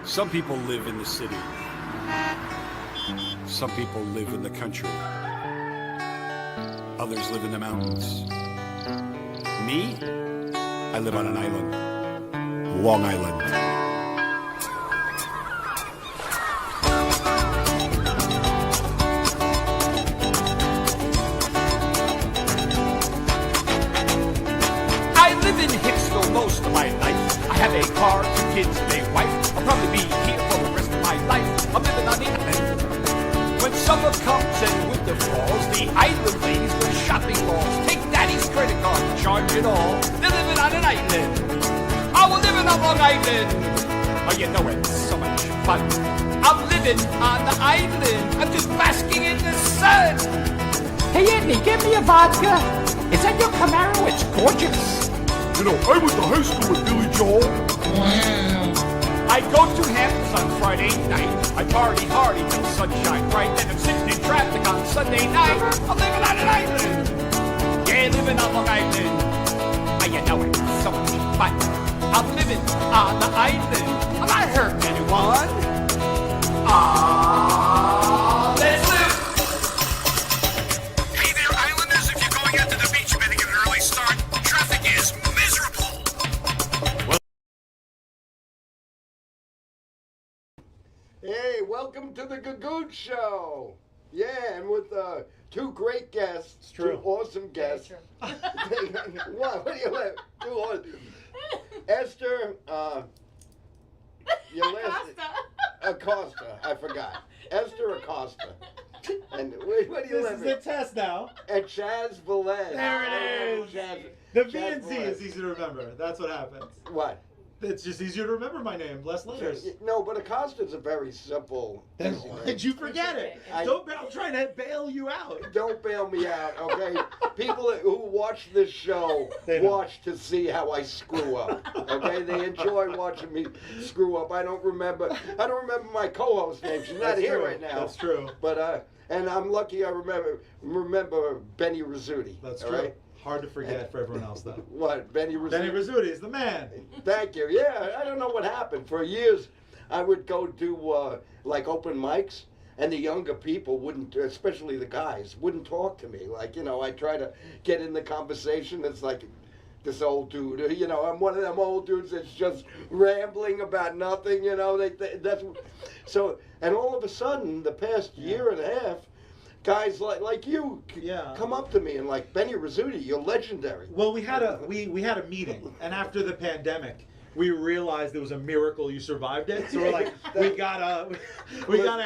Some people live in the city. Some people live in the country. Others live in the mountains. Me? I live on an island. Long Island. Most of my life. I have a car, 2 kids, and a wife. I'll probably be here for the rest of my life. I'm living on the island. When summer comes and winter falls, the island ladies go shopping malls. Take daddy's credit card, charge it all. They're living on an island. Oh, we're living on Long Island. Oh, you know it's so much fun. I'm living on the island. I'm just basking in the sun. Hey, Andy, give me a vodka. Is that your Camaro? It's gorgeous. You know, I went to high school with Billy Joel. I go to Hamptons on Friday night. I party hard till the sunshine bright. Then I'm sitting in traffic on Sunday night. I'm living on an island. Yeah, living on Long Island. Oh, you know it's so much fun. I'm living on the island. I'm not hurting anyone. Let's live. Hey there, Islanders. If you're going out to the beach, you better get an early start. Traffic is miserable. Hey, welcome to the Gagootz Show. Yeah, and with 2 great guests, 2 awesome guests. What? What do you let? 2 awesome. Esther, your last Acosta. I forgot. Esther Acosta. And what do you This is the test now. And Chaz Velez. There it is. The V and Z is easy to remember. That's what happens. What? It's just easier to remember my name, less letters. No, but Acosta's a very simple. Then easy why name. did you forget it? I'm trying to bail you out. Don't bail me out, okay? People who watch this show watch to see how I screw up, okay? They enjoy watching me screw up. I don't remember my co-host's name. She's not here right now. That's true. But and I'm lucky I remember Benny Rizzuti. That's all true. right? Hard to forget for everyone else, though. What, Benny Rizzuti? Benny Rizzuti is the man. Thank you. Yeah, I don't know what happened. For years, I would go do like open mics, and the younger people wouldn't, especially the guys, wouldn't talk to me. Like, you know, I try to get in the conversation. It's like this old dude. You know, I'm one of them old dudes that's just rambling about nothing. You know, that's so. And all of a sudden, the past year and a half, guys like you come up to me and like, Benny Rizzuti, you're legendary. Well, we had a meeting, and after the pandemic, we realized it was a miracle you survived it. So we're like, we gotta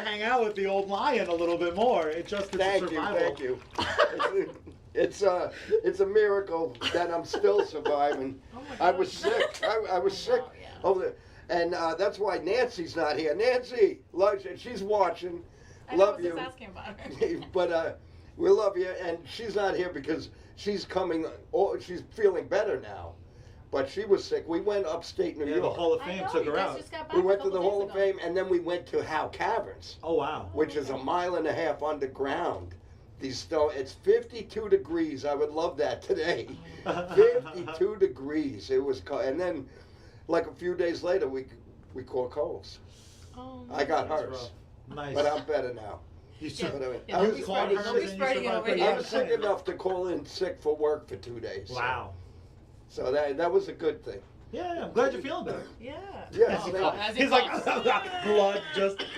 hang out with the old lion a little bit more. It just is survival. Thank you. It's a miracle that I'm still surviving. Oh my I was sick. I was sick. And that's why Nancy's not here. Nancy, she's watching. Love you. Asking about her. But we love you, and she's not here because she's coming. She's feeling better now, but she was sick. We went upstate New York. The Hall of Fame took her out. We went to the Hall of Fame, and then we went to Howe Caverns. Oh wow! Which is 1.5 miles underground. It's 52 degrees. I would love that today. 52 degrees. It was cold, and then like a few days later, we caught colds. Oh, I got hers. Nice. But I'm better now. I was sick enough to call in sick for work for 2 days. Wow. So that was a good thing. Yeah, I'm glad you're feeling better. Yeah. Yes. He's like, blood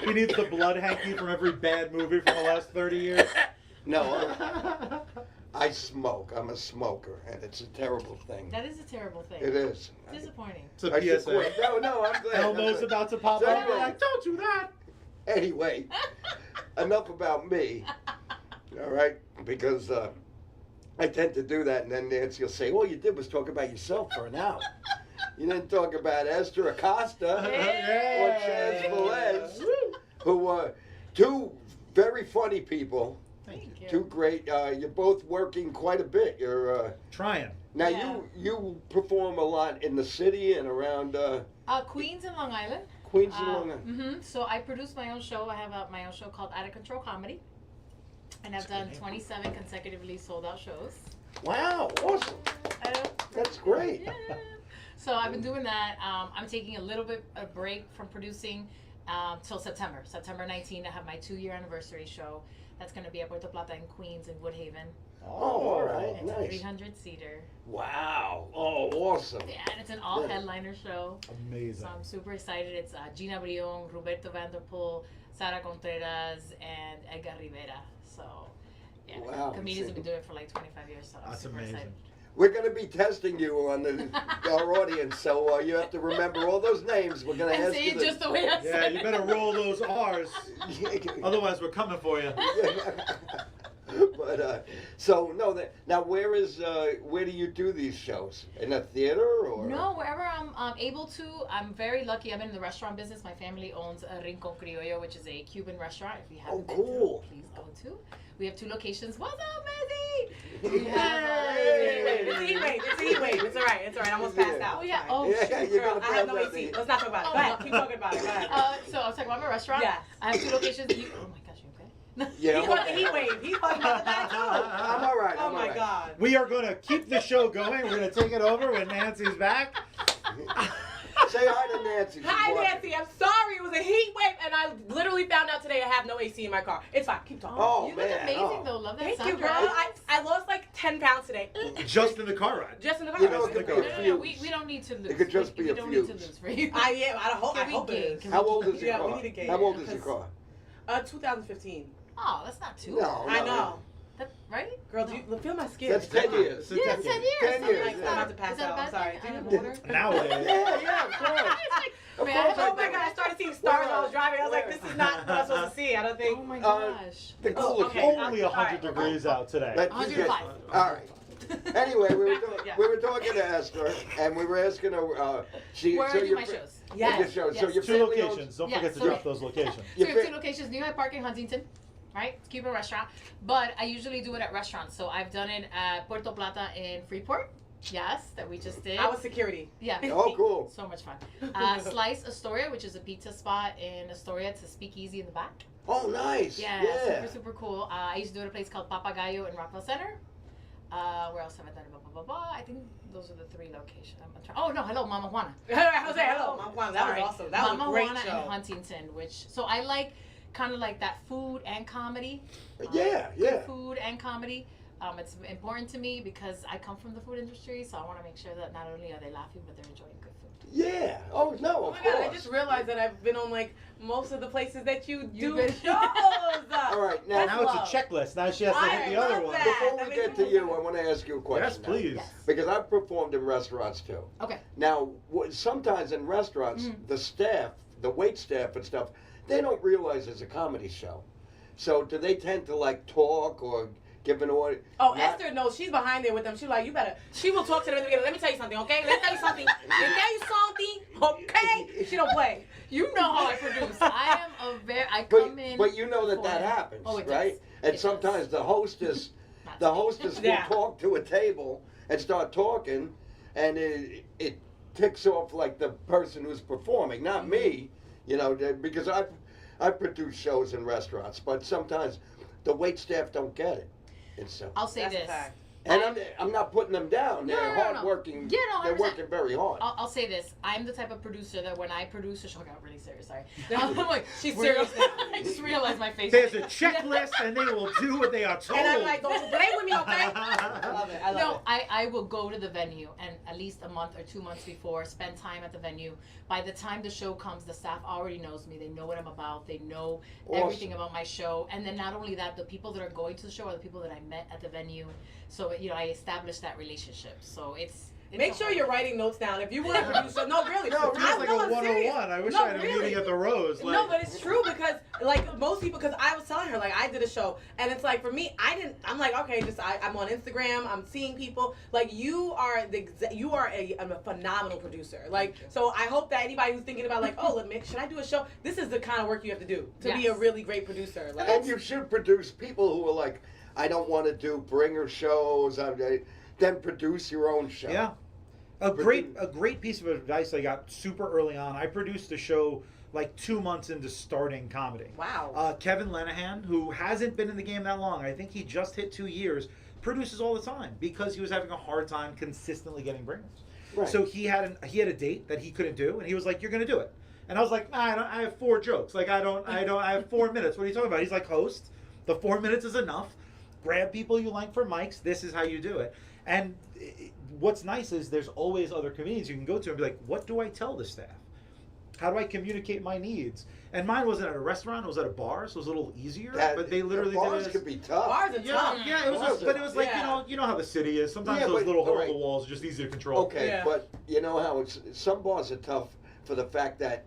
he needs the blood hanky from every bad movie from the last 30 years. No, I smoke. I'm a smoker, and it's a terrible thing. That is a terrible thing. It is. Disappointing. It's a PSA. No, I'm glad. Elmo's about to pop up. We're like, don't do that. Anyway, enough about me, all right? Because I tend to do that, and then Nancy will say, all you did was talk about yourself for an hour. You didn't talk about Esther Acosta or Chaz Velez, who are 2 very funny people. Thank you. 2 great, you're both working quite a bit. You're trying. Now, you perform a lot in the city and around... Queens and Long Island. Queens and Long Island. Mm-hmm. So I produce my own show. I have my own show called Out of Control Comedy. And I've done 27 consecutively sold out shows. Wow, awesome. That's great. Yeah. So I've been doing that. I'm taking a little bit a break from producing till September. September 19th, I have my 2-year anniversary show. That's going to be at Puerto Plata in Queens and Woodhaven. Oh, all right, It's a nice. 300-seater. Wow. Oh, awesome. Yeah, and it's an all-headliner show. Amazing. So I'm super excited. It's Gina Brion, Roberto Vanderpool, Sara Contreras, and Edgar Rivera. So, yeah, Wow. comedians have been doing it for like 25 years. So I'm That's super amazing. excited. We're going to be testing you on our audience, so you have to remember all those names. We're going to And ask say you. it just the way I Yeah, said you it. better roll those R's. Otherwise, we're coming for you. But so no. Now, where do you do these shows? In a theater or? No, wherever I'm able to. I'm very lucky. I'm in the restaurant business. My family owns a Rincon Criollo, which is a Cuban restaurant. If you haven't been cool. to, please go to. We have 2 locations. What's up, Messi? Hey. We have, It's a heat wave. It's a heat wave. It's all right. It's all right. I almost passed out. Oh yeah. Sorry. Oh Yeah, shoot. you're Girl, gonna I have pass no out AC. the- Let's not talk about it. Go ahead. Keep talking about it. Go ahead. So I was talking about my restaurant. Yes. I have 2 locations. Oh my gosh, you okay? Yeah, He caught the heat wave. He caught that too. I'm all right. Oh I'm all my right. God. We are going to keep the show going. We're going to take it over when Nancy's back. Say hi to Nancy. She's Hi, watching. Nancy. I'm sorry. It was a heat wave, and I literally found out today I have no AC in my car. It's fine. Keep talking. Oh, You look man, amazing oh. though. Love that Thank you, soundtrack. girl. I lost like 10 pounds today. Just in the car ride. Just in the car. You know, it could be No, a no, few. no. We don't need to lose. It could just we be a don't need to fuse. lose for you. I am. I hope. I Can we hope it gain? is. Can How old is your Yeah, car? we need to gain How it, old is your because- car? 2015. Oh, that's not too No, old. I know. That, right? Girl, do you feel my skin? That's 10 years. It's a Yeah, decade. 10 years. 10 So, years, like, yeah. I'm about to pass is that a out. bad I'm sorry. thing? Do I you have have water. Nowadays. Yeah, of course. Of Man, I course have- Oh my God! I started seeing stars while I was driving. I was like, "This is not what I'm supposed to see." I don't think. Oh my Uh, gosh. The Oh, coolest okay. thing. Only 100 degrees out today. But you get- 105. All right. Anyway, Yeah. we were talking to Esther, and we were asking her. Where So do your my fa- shows? Yes. your shows. So Yes. your 2 family locations. owns. Don't Yeah, forget to so- drop those locations. So Your we have fa- 2 locations, New Hyde Park and Huntington, right? It's a Cuban restaurant. But I usually do it at restaurants. So I've done it at Puerto Plata in Freeport. Yes, that we just did. I was security. Yeah. Oh, cool. So much fun. Slice Astoria, which is a pizza spot in Astoria. It's a speakeasy in the back. Oh, nice. Yeah, Yeah. super, super cool. I used to do it at a place called Papagayo in Rockville Center. Where else have I done it? Blah, blah, blah, blah. I think those are the 3 locations. Oh, no, hello, Mama Juana. I was like, "Hello, Mom Juan." That was Sorry. awesome. That Mama was a great Juana show. in Huntington, which, so I like kind of like that food and comedy. Yeah, Good yeah. food and comedy. It's important to me because I come from the food industry, so I want to make sure that not only are they laughing, but they're enjoying good food. Yeah. Oh no, Oh of my God! course. I just realized that I've been on like most of the places that you You've do been- shows. All right, now Now it's a checklist. Now she has to hit the other love one. that. before That we makes get to me you, feel I want to ask you a question. Yes, now. please. Yes. Because I've performed in restaurants too. Okay. Now, sometimes in restaurants, the staff, the wait staff and stuff, they don't realize it's a comedy show. So do they tend to like talk or give an order? Oh, Esther knows. She's behind there with them. She's like, "You better." She will talk to them in the beginning. Let me tell you something, okay? Let me tell you something. Let me tell you something, okay? She don't play. You know how I produce. I am a very, I But, come in. but you know that for- that happens, Oh, it right? does. And It sometimes does. the hostess, Not the to me. hostess Yeah. will talk to a table and start talking, and it ticks off like the person who's performing, not me, you know, because I've produced shows in restaurants, but sometimes the wait staff don't get it. It's so. I'll say That's a this. fact. And I'm not putting them down. No, They're no, no, no. hardworking. Yeah, no, They're 100%. working very hard. I'll say this. I'm the type of producer that when I produce a show, I got really serious, sorry. I'm like, She's we're- serious now. I just realized my face. There's a checklist, and they will do what they are told. And I'm like, "Don't you play with me, okay?" I love it. I love No, it. I will go to the venue and at least a month or 2 months before, spend time at the venue. By the time the show comes, the staff already knows me. They know what I'm about. They know everything about my show. And then not only that, the people that are going to the show are the people that I met at the venue. So, you know, I established that relationship. So it's Make a sure whole- you're writing notes down. If you want to produce, no, really. No, It feels like a I'm 101. serious. I wish No, I had a really. meeting at the Rose. Like, No, but it's true because like most people, because I was telling her like I did a show and it's like for me I'm like okay I'm on Instagram, I'm seeing people like you are a phenomenal producer, like so I hope that anybody who's thinking about like should I do a show, this is the kind of work you have to do to be a Yes. really great producer, like And you should produce people who are like, I don't want to do bringer shows. Then produce your own show. Yeah. A great piece of advice I got super early on. I produced a show like 2 months into starting comedy. wow. Kevin Lenahan, who hasn't been in the game that long, I think he just hit 2 years, produces all the time because he was having a hard time consistently getting bringers. Right. So he had a date that he couldn't do, and he was like, "You're gonna do it." And I was like, "Nah, I have 4 jokes. Like I have 4 minutes. What are you talking about?" He's like, "Host, the 4 minutes is enough. Grab people you like for mics. This is how you do it." And what's nice is there's always other comedians you can go to and be like, "What do I tell the staff? How do I communicate my needs?" And mine wasn't at a restaurant; it was at a bar, so it was a little easier. But they literally bars did could be tough. Bars are tough. yeah, it was. Bars But it was like yeah. you know how the city is. Sometimes Yeah, those but- little hole in alright. the walls are just easy to control. Okay, Yeah. but you know how some bars are tough for the fact that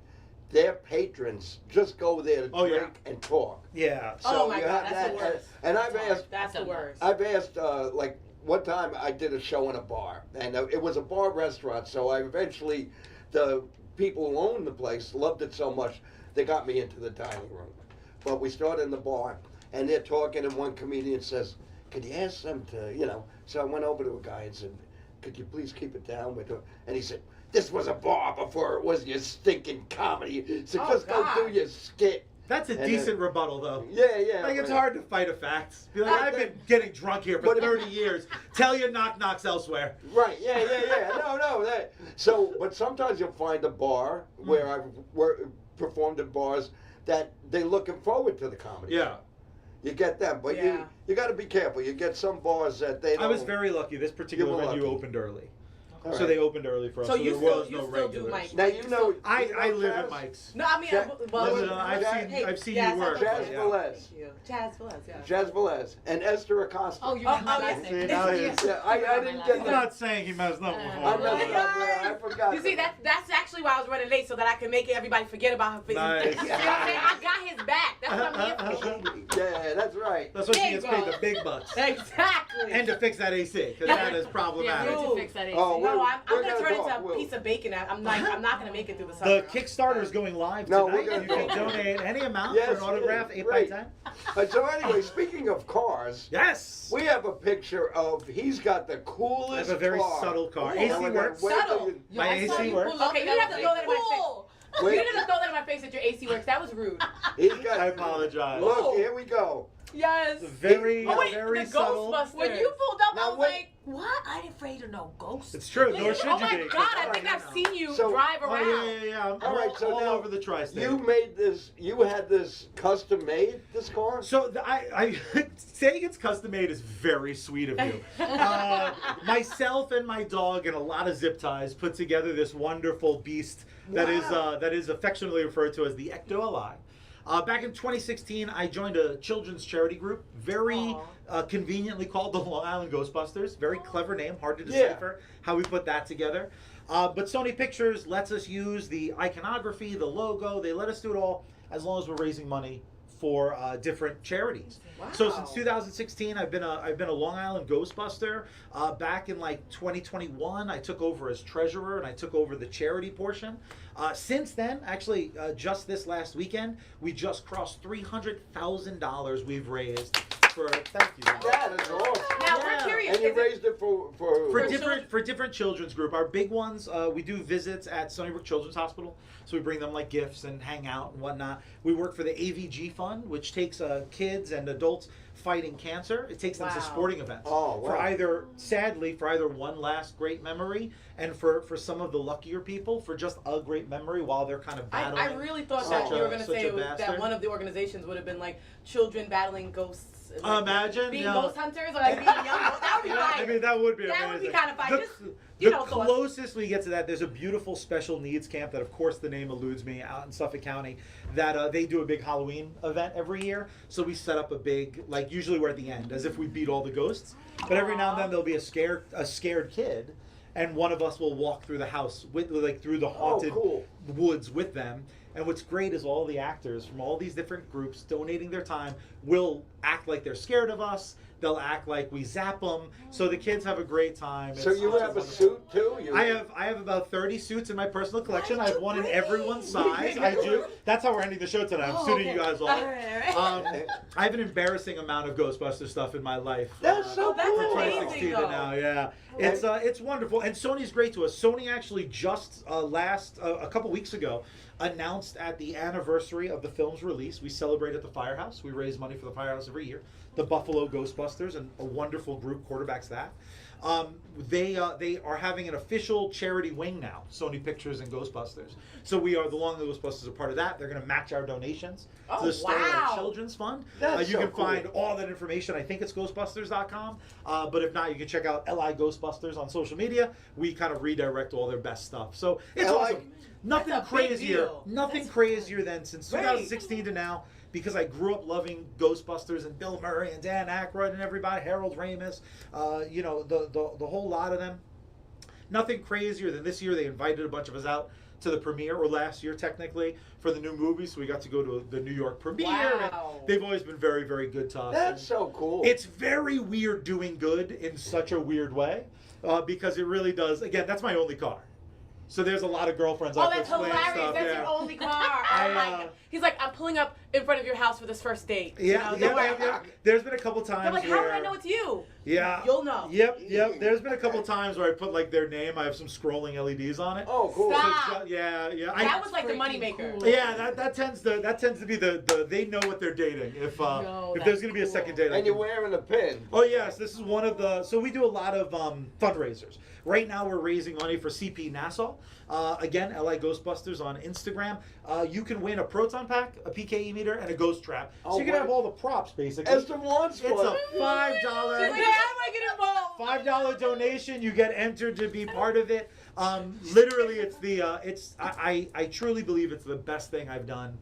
their patrons just go there to Oh, yeah. drink and talk. Yeah. So Oh my you God, have that's the that, worst. And I've That's hard. asked, That's the I've done worst. I've asked, like one time I did a show in a bar, and it was a bar restaurant. So I eventually, the people who owned the place loved it so much, they got me into the dining room. But we started in the bar, and they're talking, and one comedian says, "Could you ask them to, you know?" So I went over to a guy and said, "Could you please keep it down?" And he said, "This was a bar before it was your stinking comedy. So Oh, just God. go do your skit." That's a And decent rebuttal, though. Yeah. Like, it's but- hard to fight a fact. Be like, I've been getting drunk here for But- 30 years. Tell your knock-knocks elsewhere. Right, yeah. No. But sometimes you'll find a bar where I've performed at bars that they're looking forward to the comedy. Yeah. You get them, but Yeah. you got to be careful. You get some bars that they don't. I was very lucky. This particular You were venue lucky. opened early. All So right. they opened early for us. So So you there still was you no still do regulars. mics. Now you know. I live Chaz? at Mike's. No, I mean, well, Listen, I've seen you work. Jazz Yeah. Velez. Thank you. Jazz Velez, yeah. Jazz Velez and Esther Acosta. Oh, you Oh, read my oh, last yes. name. Now he is. Yeah, I didn't get I'm that. not saying he messed up I before. messed but- up. I forgot. You see, that's actually why I was running late, so that I can make everybody forget about her face. Nice. You see what I'm saying? I got his back. That's what I'm here for. Yeah, that's right. That's why she There gets you paid go. the big bucks. Exactly. And to fix that AC, because that is Yeah, problematic. we need to fix that AC. Oh, no, I'm we're gonna gonna turn talk, into a Will. piece of bacon. I'm not gonna make it through the The summer. Kickstarter is going live No, tonight. we're gonna You can do it. donate any amount Yes, for an autograph, it is. 8x10. So anyway, speaking of cars, Yes. we have a picture of he's got the I coolest have a very car. subtle car. Ooh, AC and we're works. gonna wait till Subtle. you- My I saw AC you works. pull up Okay, and you have to that throw was that in my face. cool. You Wait. didn't have to throw that in my face that your AC works. That was rude. He's got. I apologize. Look, here we go. Yes. Very, Oh wait, very the subtle. Ghostbusters. When you pulled up, Now I was wait. like, what? I ain't afraid of no ghosts. It's true. Nor Listen, should oh you my be. 'cause God, I it's think fine I've now. seen you So- drive Oh, around. yeah. I'm All right, so all now over the tri-state. You made this. You had this custom made. This car. So I saying it's custom made is very sweet of you. Myself and my dog and a lot of zip ties put together this wonderful beast that is affectionately referred to as the Ecto Li. Back in 2016, I joined a children's charity group, very conveniently called the Long Island Ghostbusters. Very clever name, hard to decipher how we put that together. But Sony Pictures lets us use the iconography, the logo. They let us do it all as long as we're raising money for different charities. Wow. So since 2016, I've been a Long Island Ghostbuster. Back in like 2021, I took over as treasurer and I took over the charity portion. Since then, actually, just this last weekend, we just crossed $300,000 we've raised for. Thank you. That is awesome. Now Yeah. we're curious. And you is it- raised it for For different children's group. Our big ones, we do visits at Sunnybrook Children's Hospital, so we bring them like gifts and hang out and whatnot. We work for the AVG Fund, which takes kids and adults fighting cancer. It takes them to Wow. sporting events Oh, wow. for either one last great memory, and for some of the luckier people for just a great memory while they're kind of battling. I really thought such that you were a- going to such say a it was, that bastard. one of the organizations would have been like children battling ghosts. and, like, Imagine, being yeah. ghost hunters or like being young ghosts. That would be Yeah, fire. I mean, that would be That amazing. would be kind of fun. The, Just, you the know, thoughts. closest we get to that, there's a beautiful special needs camp that, of course, the name eludes me, out in Suffolk County, that they do a big Halloween event every year. So we set up a big, like, usually we're at the end, as if we beat all the ghosts. But every now and then there'll be a scared kid, and one of us will walk through the house with, like, through the haunted cool. woods with them. And what's great is all the actors from all these different groups donating their time will act like they're scared of us. They'll act like we zap them. So the kids have a great time. So It's you such have a wonderful- suit too? You, I have about 30 suits in my personal collection. I have one in everyone's size. I do. That's how we're ending the show tonight. I'm suiting you guys all. I have an embarrassing amount of Ghostbuster stuff in my life. That's so that's cool. From amazing. 2016 to though. now, yeah. It's wonderful, and Sony's great to us. Sony actually just a couple weeks ago announced at the anniversary of the film's release, we celebrate at the Firehouse. We raise money for the Firehouse every year. The Buffalo Ghostbusters, and a wonderful group quarterbacks that. They are having an official charity wing now, Sony Pictures and Ghostbusters. So we are, the Long Live Ghostbusters, are part of that. They're going to match our donations to the Starlight Children's Fund. That's you so can cool. find all that information. I think it's Ghostbusters.com. But if not, you can check out LI Ghostbusters on social media. We kind of redirect all their best stuff. So it's LI awesome. Nothing That's a big crazier. deal. Nothing That's crazier than since Right. 2016 to now. Because I grew up loving Ghostbusters and Bill Murray and Dan Aykroyd and everybody, Harold Ramis, you know, the whole lot of them. Nothing crazier than this year they invited a bunch of us out to the premiere, or last year technically, for the new movie. So we got to go to the New York premiere. Wow. And they've always been very, very good to us. That's And so cool. it's very weird doing good in such a weird way, because it really does. Again, that's my only car. So there's a lot of girlfriends. I Oh, have to that's explain hilarious. stuff. That's Yeah. your only car. Oh my God. He's like, I'm pulling up in front of your house for this first date. Yeah, You know, yeah. There's been a couple times They're like, where how would I know it's you? Yeah. You'll know. Yep. There's been a couple times where I put like their name. I have some scrolling LEDs on it. Oh, cool. Stop. Yeah. That was like the freaking moneymaker. cool. Yeah, that tends to be the they know what they're dating. If No, if that's there's gonna be a cool. second date, I And you're can- wearing a pin. Oh yes, this is one of the. So we do a lot of fundraisers. Right now we're raising money for CP Nassau. Again, LI Ghostbusters on Instagram. You can win a proton pack, a PKE meter, and a ghost trap. So Oh, you can wow. have all the props basically. As the launch It's a $5 She's like, how do I get involved? $5 donation. You get entered to be part of it. Literally, it's I truly believe it's the best thing I've done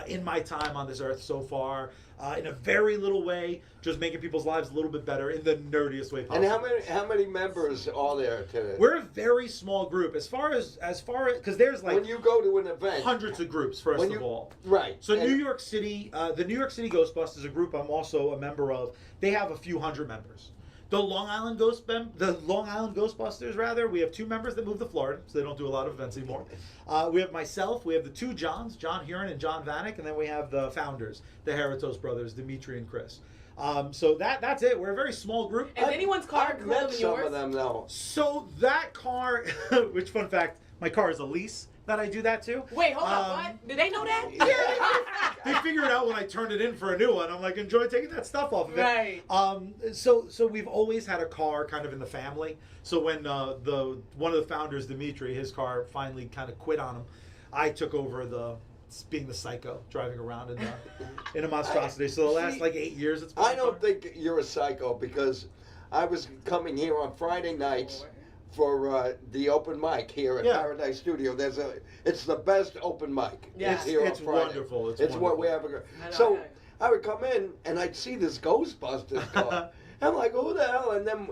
in my time on this earth so far. In a very little way, just making people's lives a little bit better in the nerdiest way possible. And how many members are there to? We're a very small group as far as because there's like when you go to an event, hundreds of groups first when of you- all. right? So And- New York City, the New York City Ghostbusters, a group I'm also a member of. They have a few hundred members. The Long Island Ghostbusters, rather, we have 2 members that moved to Florida, so they don't do a lot of events anymore. We have myself, we have the 2 Johns, John Huron and John Vanek, and then we have the founders, the Heritos brothers, Dimitri and Chris. So that's it. We're a very small group. Is anyone's car I've cooler met than some yours? of them though. So that car, which fun fact, my car is a lease that I do that to. Wait, hold on. What? Did they know that? They figured it out when I turned it in for a new one. I'm like, enjoy taking that stuff off of it. Right. So we've always had a car kind of in the family. So when one of the founders, Dimitri, his car finally kind of quit on him, I took over being the psycho driving around in a monstrosity. So the last like 8 years, it's been I my don't car. think you're a psycho because I was coming here on Friday nights for the open mic here at Yeah. Paradise Studio. It's the best open mic. Yeah. It's here It's on Friday. wonderful. It's what we wonderful. have. I know, So okay. I would come in and I'd see this Ghostbusters car. I'm like, who the hell? And then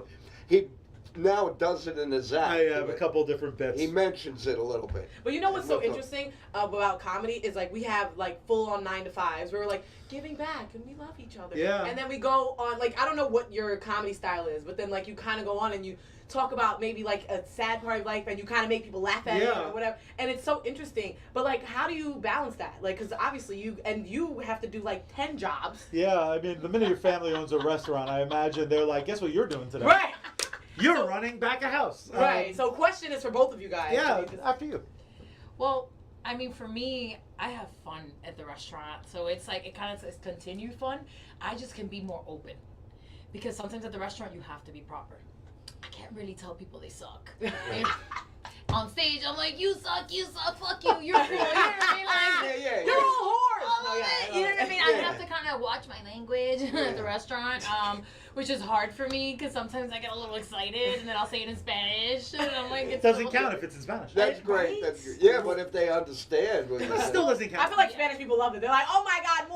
he now does it in his act. I have a couple different bits. He mentions it a little bit. But you know what's so What's up? interesting about comedy is like we have like full on 9 to 5s. We're like giving back and we love each other. Yeah. And then we go on like I don't know what your comedy style is, but then like you kind of go on and you talk about maybe like a sad part of life and you kind of make people laugh at it Yeah. or whatever. And it's so interesting. But like how do you balance that? Like because obviously you have to do like 10 jobs. Yeah, I mean, the minute your family owns a restaurant, I imagine they're like, guess what you're doing today? Right. You're running back a house. Right. So question is for both of you guys. Yeah, So you after you. Well, I mean, for me, I have fun at the restaurant, so it's like it kind of is continued fun. I just can be more open because sometimes at the restaurant you have to be proper. I can't really tell people they suck. On stage, I'm like, you suck, fuck you, you're cool. You know what I mean? Like, Yeah. You're all whores. all No, of yeah, it. You know what I mean? I Yeah. have to kind of watch my language at the restaurant, which is hard for me because sometimes I get a little excited and then I'll say it in Spanish and I'm like, It it's doesn't so- count if it's in Spanish. That's great. Right? That's good. Yeah, but if they understand what It you're still saying. doesn't count. I feel like Spanish people love it. They're like, oh my God,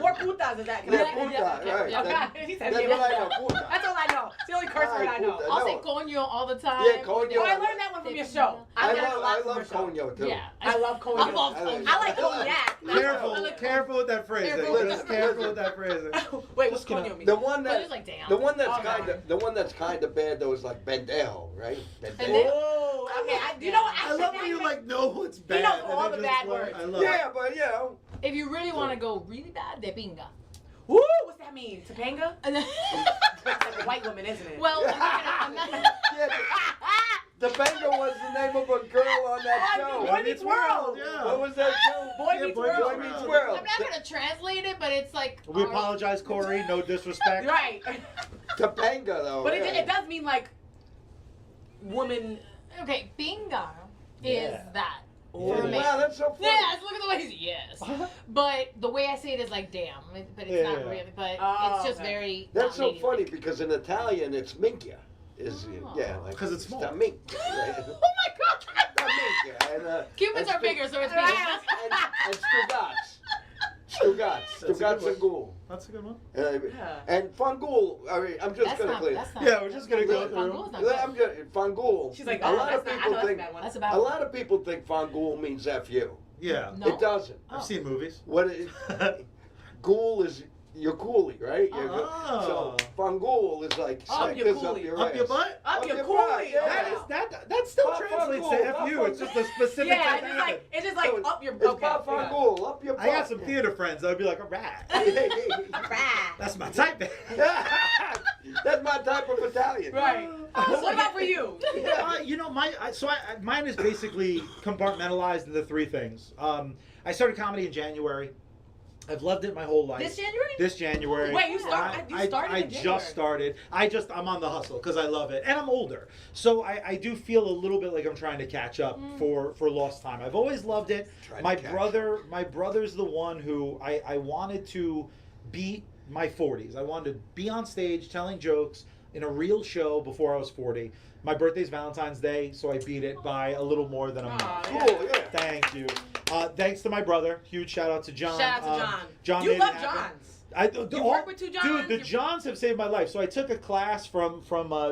more putas is that? Can Yeah, I- puta, yeah, right. yeah. That- Okay, he said that's me. what I know, puta. That's all I know. It's the only curse word I know. puta. I'll say No. coño all the time. Yeah, coño. Oh, I learned that one from your show. I learned a lot love from your show. Conyo too. Yeah. I love cognac. I love I cognac. I like cognac. Careful with that phrasing. Careful. Just careful with that phrasing. Wait, what's Just gonna- cognac mean? The one But that it's like, damn. the one that's Oh, kind no. of the one that's kind of bad though is like Bendejo, right? Bendejo? Oh, okay. You know what? I love when you like know what's bad. knows and all then the just bad like- words. I love Yeah, but you know. If you really want to go really bad, de pinga. Woo, what's that mean? Topanga? And then- That's like a white woman, isn't it? well, I'm not Yeah, the Benga was the name of a girl on that show. Boy Meets World. Yeah. What was that show? Boy Yeah, Meets Boy World. Boy Meets World. I'm not gonna translate it, but it's like We apologize, Corey. No disrespect. Right. Topanga though. But yeah. it does mean like woman. Okay, bingo is Yeah. that. Yeah. For me. Wow, that's so funny. Yes, look at the way he's yes. But the way I say it is like damn, but it's not Yeah. really. But Oh, it's just okay. very. That's so ladylike. funny because in Italian it's minchia. Oh. Like 'Cause it's small. the minchia, right? Oh my God! The minchia. And, Cubans and are bigger, so it's bigger. and Stugats. Stugats. That's a good Stugats one. and ghoul. That's a good one. Yeah. And fangool, I mean, I'm just That's gonna not. clear. That's not. Yeah, we're just gonna go that's through. not I'm good. just, fangool. She's like, a oh, lot of that's not, I people know that's a think bad one. That's a about. lot of people think fangool means F you. Yeah. No. It doesn't. I've Oh. seen movies. What it, ghoul is your coolie, right? Oh. So fangool is like Up stick your this up coolie. your Up your ass. butt? Up your butt, coolie. yeah. That still Fuck translates Fangool, to fuck FU. It's just a specific Yeah, type it's of just habit. it's just like So up your. It's Okay. about fangool, up your butt. I got some theater friends. I'd be like, all right. Right. That's my type. That's my type of Italian. Right. What about for you? You know, mine is basically compartmentalized into three things. I started comedy in January. I've loved it my whole life. This January? This January. Wait, you started I in January? just started. I'm on the hustle because I love it, and I'm older, so I do feel a little bit like I'm trying to catch up for lost time. I've always loved it. Trying to My catch brother's the one who I wanted to beat my 40s. I wanted to be on stage telling jokes in a real show before I was 40. My birthday's Valentine's Day, so I beat it by a little more than a month. Aw, Cool, yeah. Thank you. Thanks to my brother. Huge shout out to John. Shout out to John. John You made love it happen. Johns. You work with two Johns? Dude, the You- Johns have saved my life. So I took a class from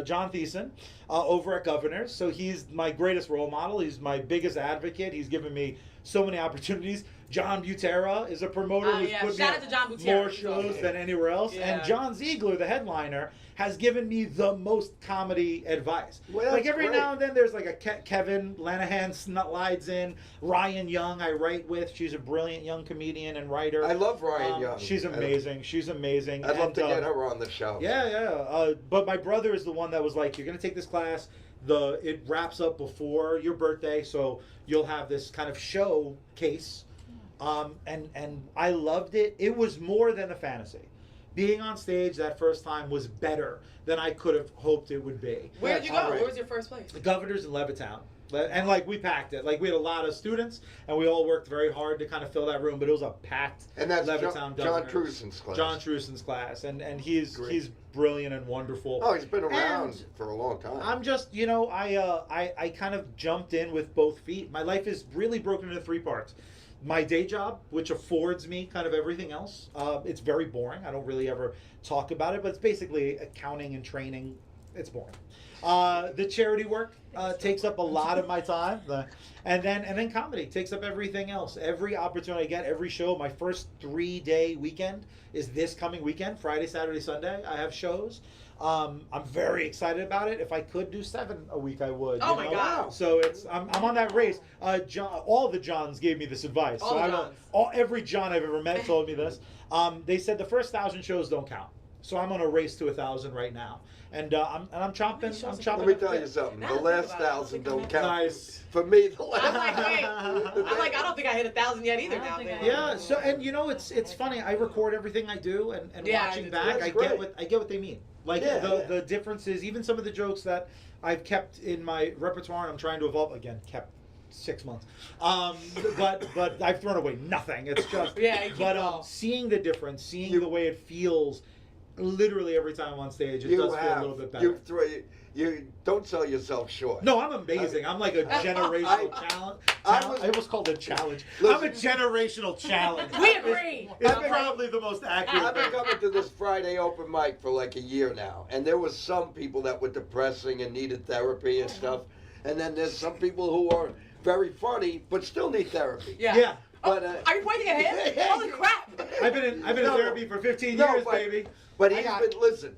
John Thiessen over at Governor's. So he's my greatest role model. He's my biggest advocate. He's given me so many opportunities. John Butera is a promoter who's yeah. put me Shout on out to John Butera. more He's shows awesome. than anywhere else. Yeah. And John Ziegler, the headliner, has given me the most comedy advice. Well, like that's every great. now and then there's like a Kevin Lanahan slides in. Ryan Young I write with. She's a brilliant young comedian and writer. I love Ryan Young. She's amazing. She's amazing. I'd love And, to get her on the show. Yeah. But my brother is the one that was like, you're gonna take this class. It wraps up before your birthday, so you'll have this kind of showcase. And I loved it. It was more than a fantasy. Being on stage that first time was better than I could have hoped it would be. Where did you go? That's Where great. was your first place? The Governor's in Levittown. And like we packed it. Like we had a lot of students and we all worked very hard to kind of fill that room, but it was a packed And that's Levittown John Governor's. Truson's class. John Truson's class. And he's Great. he's brilliant and wonderful. Oh, he's been around And for a long time. I'm just, I kind of jumped in with both feet. My life is really broken into three parts. My day job, which affords me kind of everything else. It's very boring. I don't really ever talk about it, but it's basically accounting and training. It's boring. The charity work takes up a lot of my time, and then comedy takes up everything else. Every opportunity I get, every show. My first 3-day weekend is this coming weekend, Friday, Saturday, Sunday. I have shows. I'm very excited about it. If I could do 7 a week, I would. Oh my God. So I'm on that race. All the Johns gave me this advice. All so the I Johns. every John I've ever met told me this. They said the first 1,000 shows don't count. So I'm on a race to 1,000 right now, and I'm chomping. I'm chomping. Let me up tell bit. you something. Now The I think last about it, I don't 1,000 think don't I'm count. Nice. For me, the last. I'm like, wait. I'm like, I don't think I hit 1,000 yet either. I don't Now, think thinking I- about Yeah. it. So it's funny. I record everything I do, and Yeah, I watching do too. back, That's I great. get what they mean. Like Yeah, the yeah. the difference is even some of the jokes that I've kept in my repertoire and I'm trying to evolve again. Kept 6 months. But I've thrown away nothing. It's just Yeah, you keep but it all. seeing the difference, seeing You- the way it feels, literally every time I'm on stage, it does feel a little bit better. You don't sell yourself short. No, I'm amazing. I'm like a generational talent. I was called a challenge. I'm a generational challenge. We agree. It's I've been- probably the most accurate I've been thing. coming to this Friday open mic for like a year now, and there was some people that were depressing and needed therapy and stuff, and then there's some people who are very funny but still need therapy. Yeah. Yeah. But Are you pointing at him? Yeah. Holy crap! I've been in No. therapy for 15 No, years, but- baby. But I he's got- been, listen,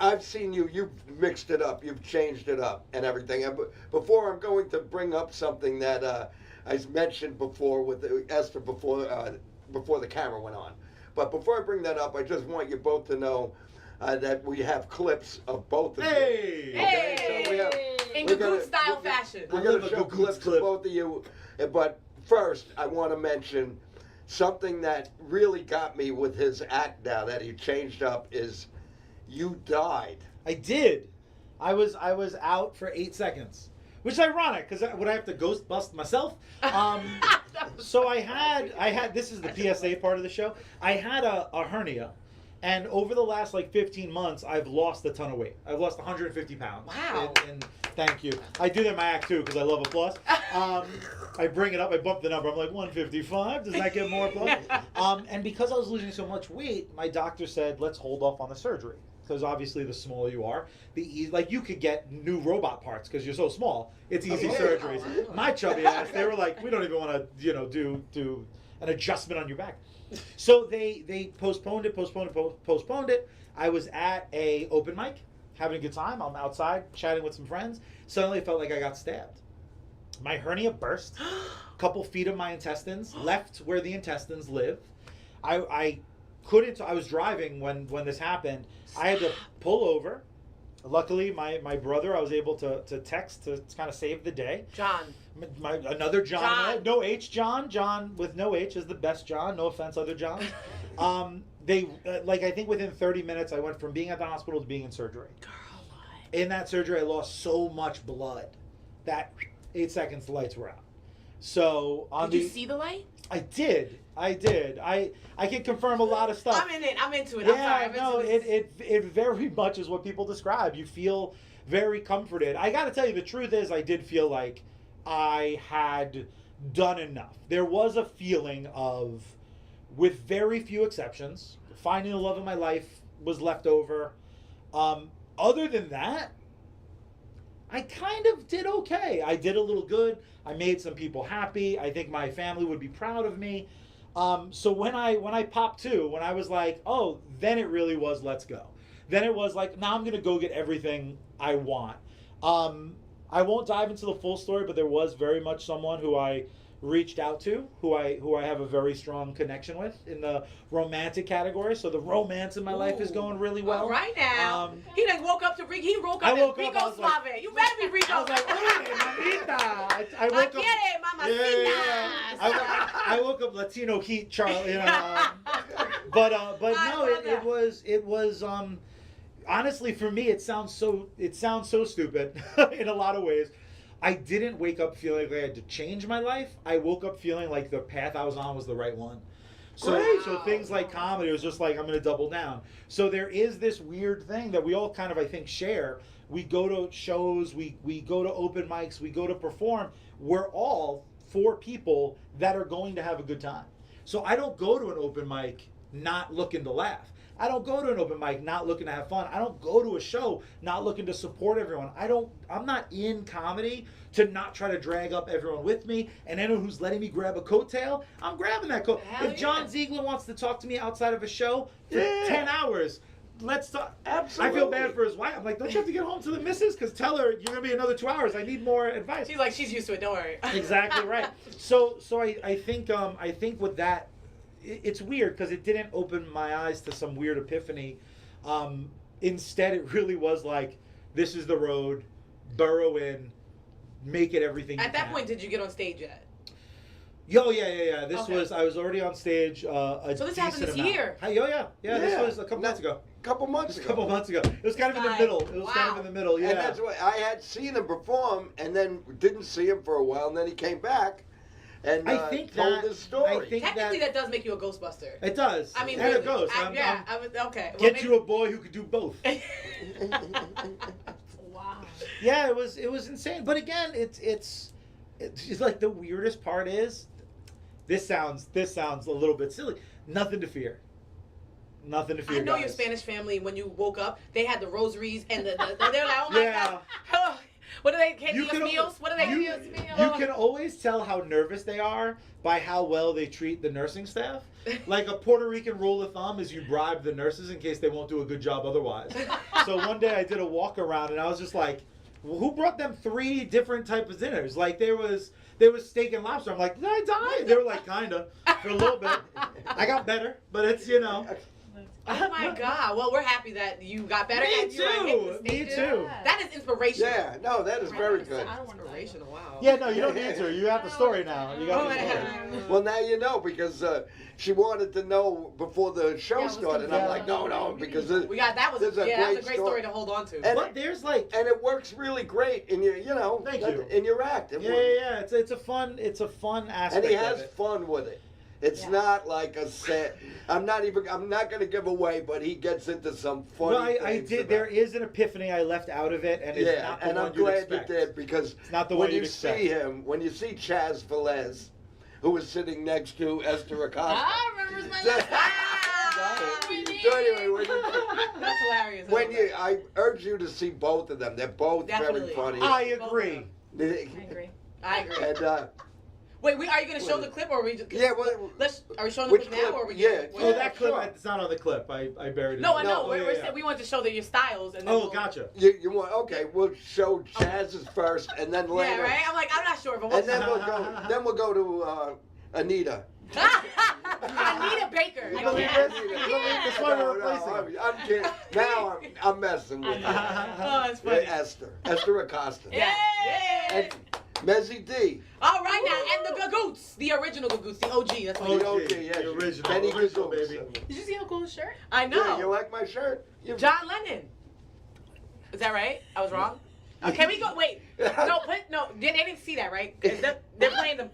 I've seen you've mixed it up, you've changed it up and everything. And before I'm going to bring up something that I mentioned before with Esther before the camera went on. But before I bring that up, I just want you both to know that we have clips of both of you. Hey! Hey! So we have, In we're gonna- Gagootz style fashion. We're I going love to a show Gagootz clips clip. of both of you. But first, I want to mention something that really got me with his act now that he changed up is you died. I did. I was out for 8 seconds, which is ironic because would I have to ghost bust myself? So I had this is the PSA part of the show. I had a hernia, and over the last like 15 months, I've lost a ton of weight. I've lost 150 pounds. Wow. And thank you. I do that in my act too because I love applause. I bring it up. I bump the number. I'm like 155. Does that get more applause? And because I was losing so much weight, my doctor said let's hold off on the surgery. Because obviously, the smaller you are, like you could get new robot parts because you're so small. It's easy surgeries. My chubby ass, they were like, we don't even want to, do an adjustment on your back. So they postponed it. I was at a open mic, having a good time. I'm outside chatting with some friends. Suddenly, I felt like I got stabbed. My hernia burst. A couple feet of my intestines left where the intestines live. I couldn't. I was driving when this happened. I had to pull over. Luckily, my brother, I was able to text to kind of save the day. John. Another John. No H. John with no H is the best John. No offense, other John. They I think within 30 minutes, I went from being at the hospital to being in surgery. Girl, what? In that surgery, I lost so much blood that 8 seconds the lights were out. So Did you see the light? I did. I can confirm a lot of stuff. I'm into it. Yeah, I'm sorry. it very much is what people describe. You feel very comforted. I got to tell you, the truth is, I did feel like I had done enough. There was a feeling of, with very few exceptions, finding the love of my life was left over. Other than that, I kind of did okay. I did a little good. I made some people happy. I think my family would be proud of me. So when I popped two, when I was like, oh, then it really was let's go. Then it was like, now I'm going to go get everything I want. I won't dive into the full story, but there was very much someone who I reached out to, who I have a very strong connection with in the romantic category. So the romance in my life is going really well. All right now. He done woke up to Rico. He woke I up woke to up, Rico I was like- Suave. You better be Rico. I was like, "Oye, mamita." I woke up. mamacita. I woke up Latino heat, Charlie. But no, it was honestly for me it sounds so stupid in a lot of ways. I didn't wake up feeling like I had to change my life. I woke up feeling like the path I was on was the right one. So things like comedy was just like, I'm going to double down. So there is this weird thing that we all kind of, I think, share. We go to shows, we go to open mics, we go to perform. We're all for people that are going to have a good time. So I don't go to an open mic not looking to laugh. I don't go to an open mic not looking to have fun. I don't go to a show not looking to support everyone. I'm not in comedy to not try to drag up everyone with me. And anyone who's letting me grab a coattail, I'm grabbing that coat. If John Ziegler wants to talk to me outside of a show for 10 hours, let's talk. Absolutely. I feel bad for his wife. I'm like, don't you have to get home to the missus? Because tell her you're going to be another 2 hours. I need more advice. She's like, she's used to it. Don't worry. Exactly right. So I think with that, it's weird because it didn't open my eyes to some weird epiphany. Instead, it really was like, this is the road, burrow in, make it everything you At that can. point, did you get on stage yet? Yeah. This Okay. was, I was already on stage a So this decent happened this amount. year? Yeah, this was a couple months ago. Couple months Just a ago. couple months ago. It was kind of in the middle. It was kind of in the middle, yeah. And that's what I had seen him perform, and then didn't see him for a while, and then he came back, and I think told that- his story. I think Technically, that does make you a Ghostbuster. It does. I mean, and really. it goes. I was okay. Get you a boy who could do both. Wow. Yeah, it was insane. But again, it's like the weirdest part is this sounds a little bit silly. Nothing to fear. Nothing to fear. I know guys. your Spanish family. When you woke up, they had the rosaries and they're like, oh my Yeah. god. What do they? You can meals? What do they? you, you can always tell how nervous they are by how well they treat the nursing staff. Like a Puerto Rican rule of thumb is you bribe the nurses in case they won't do a good job otherwise. So one day I did a walk around and I was just like, well, who brought them 3 different types of dinners? Like there was steak and lobster. I'm like, did I die? They were like, kinda, for a little bit. I got better, but it's, Oh my God! Well, we're happy that you got better. Me and you were hitting the too. Me stages. too. That is inspirational. Yeah, no, that is very good. I don't want to Inspirational. Wow. Yeah, no, you don't need to. You have the story now. You got Oh, the story. yeah. Well, now you know because she wanted to know before the show Yeah, it was started. And I'm like, no, because We got that was This is a that's a great great story to hold on to. And- But there's like, and it works really great in your, Thank you. in your act. It yeah, works. yeah, it's a fun aspect. And he of has it. fun with it. It's Yeah. not like a set. I'm not going to give away, but he gets into some funny Well, I things did. about- There is an epiphany I left out of it, and it's Yeah, not the and one I'm you'd glad expect. you did because It's not the when one you you'd expect. see him, when you see Chaz Velez, who was sitting next to Esther Acosta. Ah, remembers my So- last So anyway, when you, That's hilarious. I urge you to see both of them. They're both Definitely. very funny. I agree. I agree. I agree. And Wait, are you gonna show the clip or are we just? yeah, well, Are we showing the which clip now clip? or are we? Yeah. Oh, that clip, sure. it's not on the clip. I buried it. No, I No, know. oh, We're yeah. we want to show that your styles and then Oh, we'll- gotcha. you want okay? We'll show Chaz's first, and then later. Yeah, right. I'm like, I'm not sure, but And what's then we'll go to Anita. Anita Baker. You believe this? You believe this? Why we're No, replacing I'm kidding. Now I'm messing with you. Oh, it's With funny. Esther Acosta. Yeah. And Mezzy D. All right now, and the Gagootz, the original Gagootz, the OG. That's what Oh, you the OG, OG, yeah. the original. Benny Original, Gagootz. baby. Did you see how cool his shirt? I know. Yeah, you like my shirt? John Lennon. Is that right? I was wrong. Can we go? Wait. No. They didn't see that, right? 'Cause they're playing the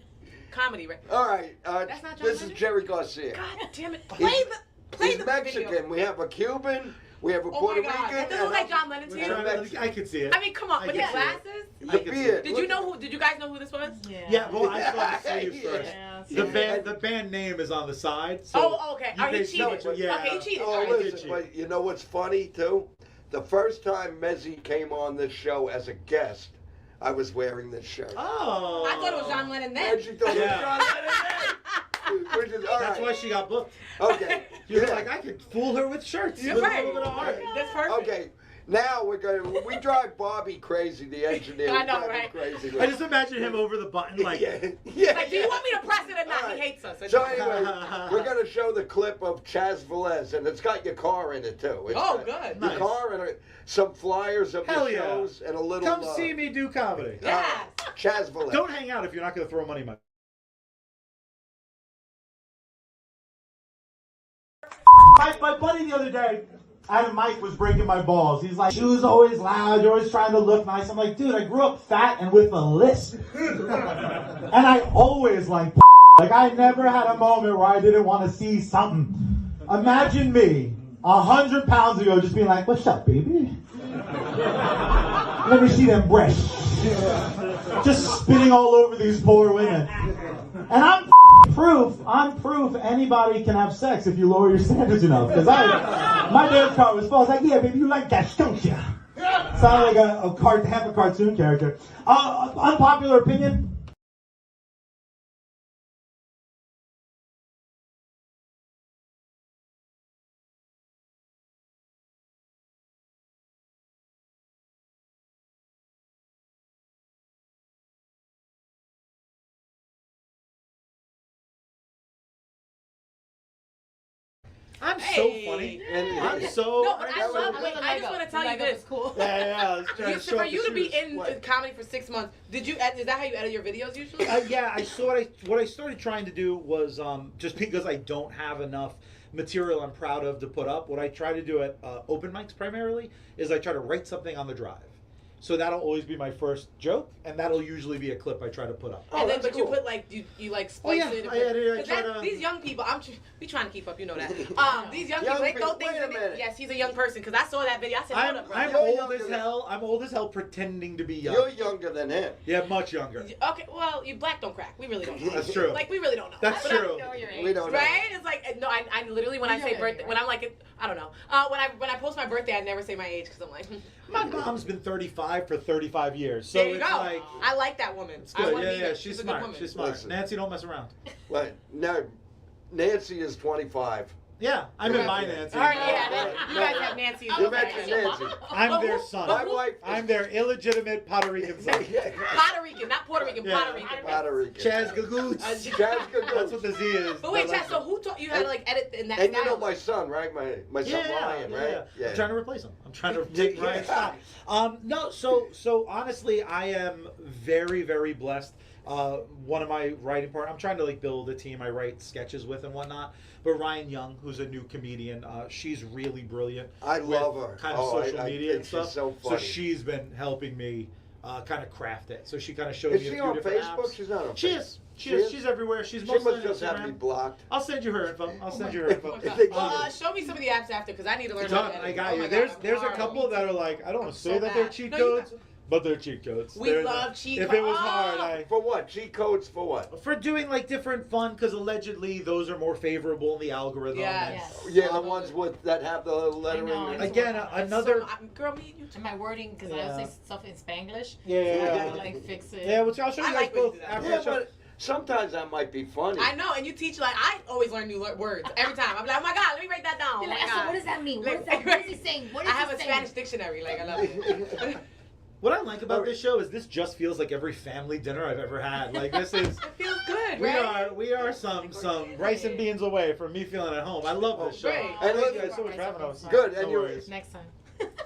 comedy, right? All right. That's not John this is Lennon? Jerry Garcia. God damn it! He's- Play He's the Mexican. video. We have a Cuban. We have a Oh Puerto my God! Rican. That doesn't look like John Lennon to We're you. trying to- I could see it. I mean, come on, I with can the see it. glasses. The I can see beard. it. Did you know who? Did you guys know who this was? Yeah, well, I saw the sleeves Yeah. first. Yeah, The band name is on the side. So Oh, okay. you Oh, he can show cheated. it to- yeah. Okay, he cheated. Oh, All right. listen, but you know what's funny too? The first time Mezzy came on this show as a guest, I was wearing this shirt. Oh. I thought it was John Lennon then. And she thought Yeah. it was John Lennon. Which is all That's right. why she got booked. Okay. You're Yeah. like, I could fool her with shirts. You're with right. a little bit of art. That's perfect. Okay. Now we drive Bobby crazy, the engineer. I We know, drive him right? Crazy. I just imagine him over the button like, yeah. Like, do you want me to press it or not? All right. He hates us. So anyway, we're gonna show the clip of Chaz Velez, and it's got your car in it too. It's Oh, got good. Your Nice. car and some flyers of Hell the yeah. shows and a little. come see me do comedy. Yes. Chaz Velez. Don't hang out if you're not going to throw money my My buddy the other day, Adam Mike was breaking my balls. He's like, shoes always loud, you're always trying to look nice. I'm like, dude, I grew up fat and with a lisp. And I always like I never had a moment where I didn't want to see something. Imagine me, 100 pounds ago, just being like, what's up, baby? Let me see them breasts. Just spitting all over these poor women. And I'm proof anybody can have sex if you lower your standards enough. Because my dance card was full. I was like, yeah, baby, you like that, don't you? Sounded like half a cartoon character. Unpopular opinion. I'm Hey. so funny. I'm so. No, but I that love. was- Wait, I just want to tell you this. Cool. Yeah. Let's try to You, show for up you the to be shoes. in What? comedy for 6 months, is that how you edit your videos usually? Yeah, I saw what I started trying to do was just because I don't have enough material I'm proud of to put up. What I try to do at open mics primarily is I try to write something on the drive. So that'll always be my first joke, and that'll usually be a clip I try to put up. Oh, And then, that's but you cool. put like you like splice yeah, it. and I edit it, I 'cause try that- to- These young people, we trying to keep up. You know that. These young Young people, they throw people, things wait a in it. minute. Yes, he's a young person because I saw that video. I said, hold up, bro. I'm You're old younger as than- hell. I'm old as hell pretending to be young. You're younger than him. Yeah, much younger. Okay, well, you black don't crack. We really don't know. That's true. Like we really don't know. That's But I- true. know your age. We don't know. Right? It's like no, I literally when I say Yeah, birthday, yeah. when I'm like, I don't know. When I post my birthday, I never say my age because I'm like, My mom's been 35 for 35 years. So there you it's go. like, I like that woman. it's I good. want to Yeah, be yeah, her. she's a good smart. woman. She's smart. Listen. Nancy, don't mess around. But no, Nancy is 25. Yeah, I'm in my Nancy. All right, yeah, you guys have Nancy's. You mentioned Nancy. I'm their son. My wife. I'm their illegitimate Puerto Rican son. Puerto Rican, not Puerto Rican, Yeah. Puerto Rican. Puerto Rican. Chaz Gagootz. Chaz That's Gagootz. what the Z is. But wait, Chad, so who taught you how to like edit in that And style? you know my son, right? My son Ryan, right? I'm trying to replace him. I'm trying to take Ryan's spot. No, so honestly, I am very, very blessed. One of my writing part, I'm trying to like build a team I write sketches with and whatnot. But Ryan Young, who's a new comedian, she's really brilliant. I love her. Kind of social I media think and stuff. she's so funny. she's been helping me kind of craft it. So she kind of showed Is me a she few on different Facebook? apps. She's not on She Facebook. is. She is. She's everywhere. She's She mostly must on just have me Instagram. blocked. I'll send you her info. I'll send you her info. Show me some of the apps after, because I need to learn how Done. to edit. I got Oh you. my There's God, there's a I'm couple horrible. that are like, I don't want to say so that they're bad. cheat No, you codes, but they're cheat codes. We They're love not- cheat If it was codes. hard, For what? Cheat codes for what? for doing like different fun, because allegedly those are more favorable in the algorithm. Yes. and- Yeah, the ones with that have the lettering. know, and- I Again, another. Girl, me and you. And my wording, because I Yeah. always say stuff in Spanglish. Yeah. So I like fix it. Yeah, which I'll show you I guys like when you both do that. after Yeah, the show. but sometimes that might be funny. I know, and you teach like I always learn new words every time. I'm like, oh my God, let me write that down. You're Oh like, my Esther, God. what does that mean? What Like, is that? What is he saying? What is I have he a saying? Spanish dictionary. Like I love it. What I like about this show is this just feels like every family dinner I've ever had. Like this is. It feels good, We right? are some rice and beans away from me feeling at home. I love this show. Great. And Thank you listen- guys so much for having us. Good, No and you- worries. Next time.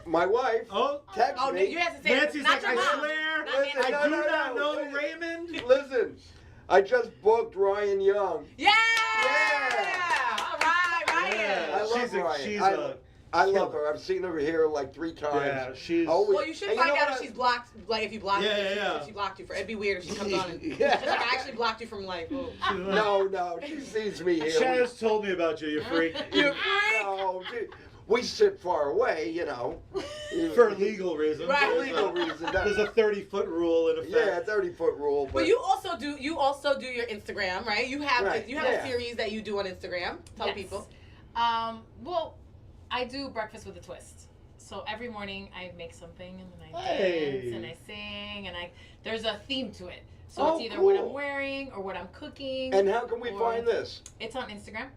My wife Oh, texted Oh, me. you have to say Nancy's not like, your I mom. swear, Not me. Listen, I do no, not know wait. Raymond. Listen, I just booked Ryan Young. Yeah! Yeah. All right, Ryan. Yeah. I love She's a- Ryan. she's I, a I love killer. her. I've seen her here like 3 times. Yeah, she's. Always. Well, you should And find know out what if she's blocked. Like if you blocked, Yeah, if yeah. she blocked you for. It'd be weird if she comes on and Yeah. she's like, I actually blocked you from life. Oh. No, she sees me here. Chaz told me about you, you freak. You No, we sit far away, you know. For legal reasons. Right. For legal reasons. There's a 30-foot rule in effect. Yeah, 30-foot rule. But you also do your Instagram, right? You have Right, you have yeah. a series that you do on Instagram. Tell Yes. people. Well, I do breakfast with a twist. So every morning I make something and then I Hey. dance and I sing and there's a theme to it. So Oh, it's either what I'm cool. wearing or what I'm cooking. And how can we or- find this? It's on Instagram.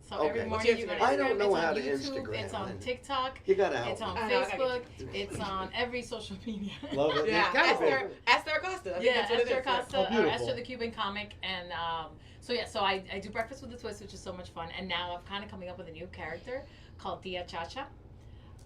So Okay. every What's morning your you go to Instagram? I don't Instagram, know it's how on to YouTube, Instagram, it's on man. TikTok, You gotta help it's on me. I know, I gotta Facebook, it's on every social media. Love it. Yeah, It's gotta be. Esther Acosta. I think Yeah, that's what it Esther is, yeah. Acosta, Oh, or beautiful. Esther the Cuban comic, and so I do breakfast with a twist, which is so much fun. And now I'm kind of coming up with a new character called Tia Chacha.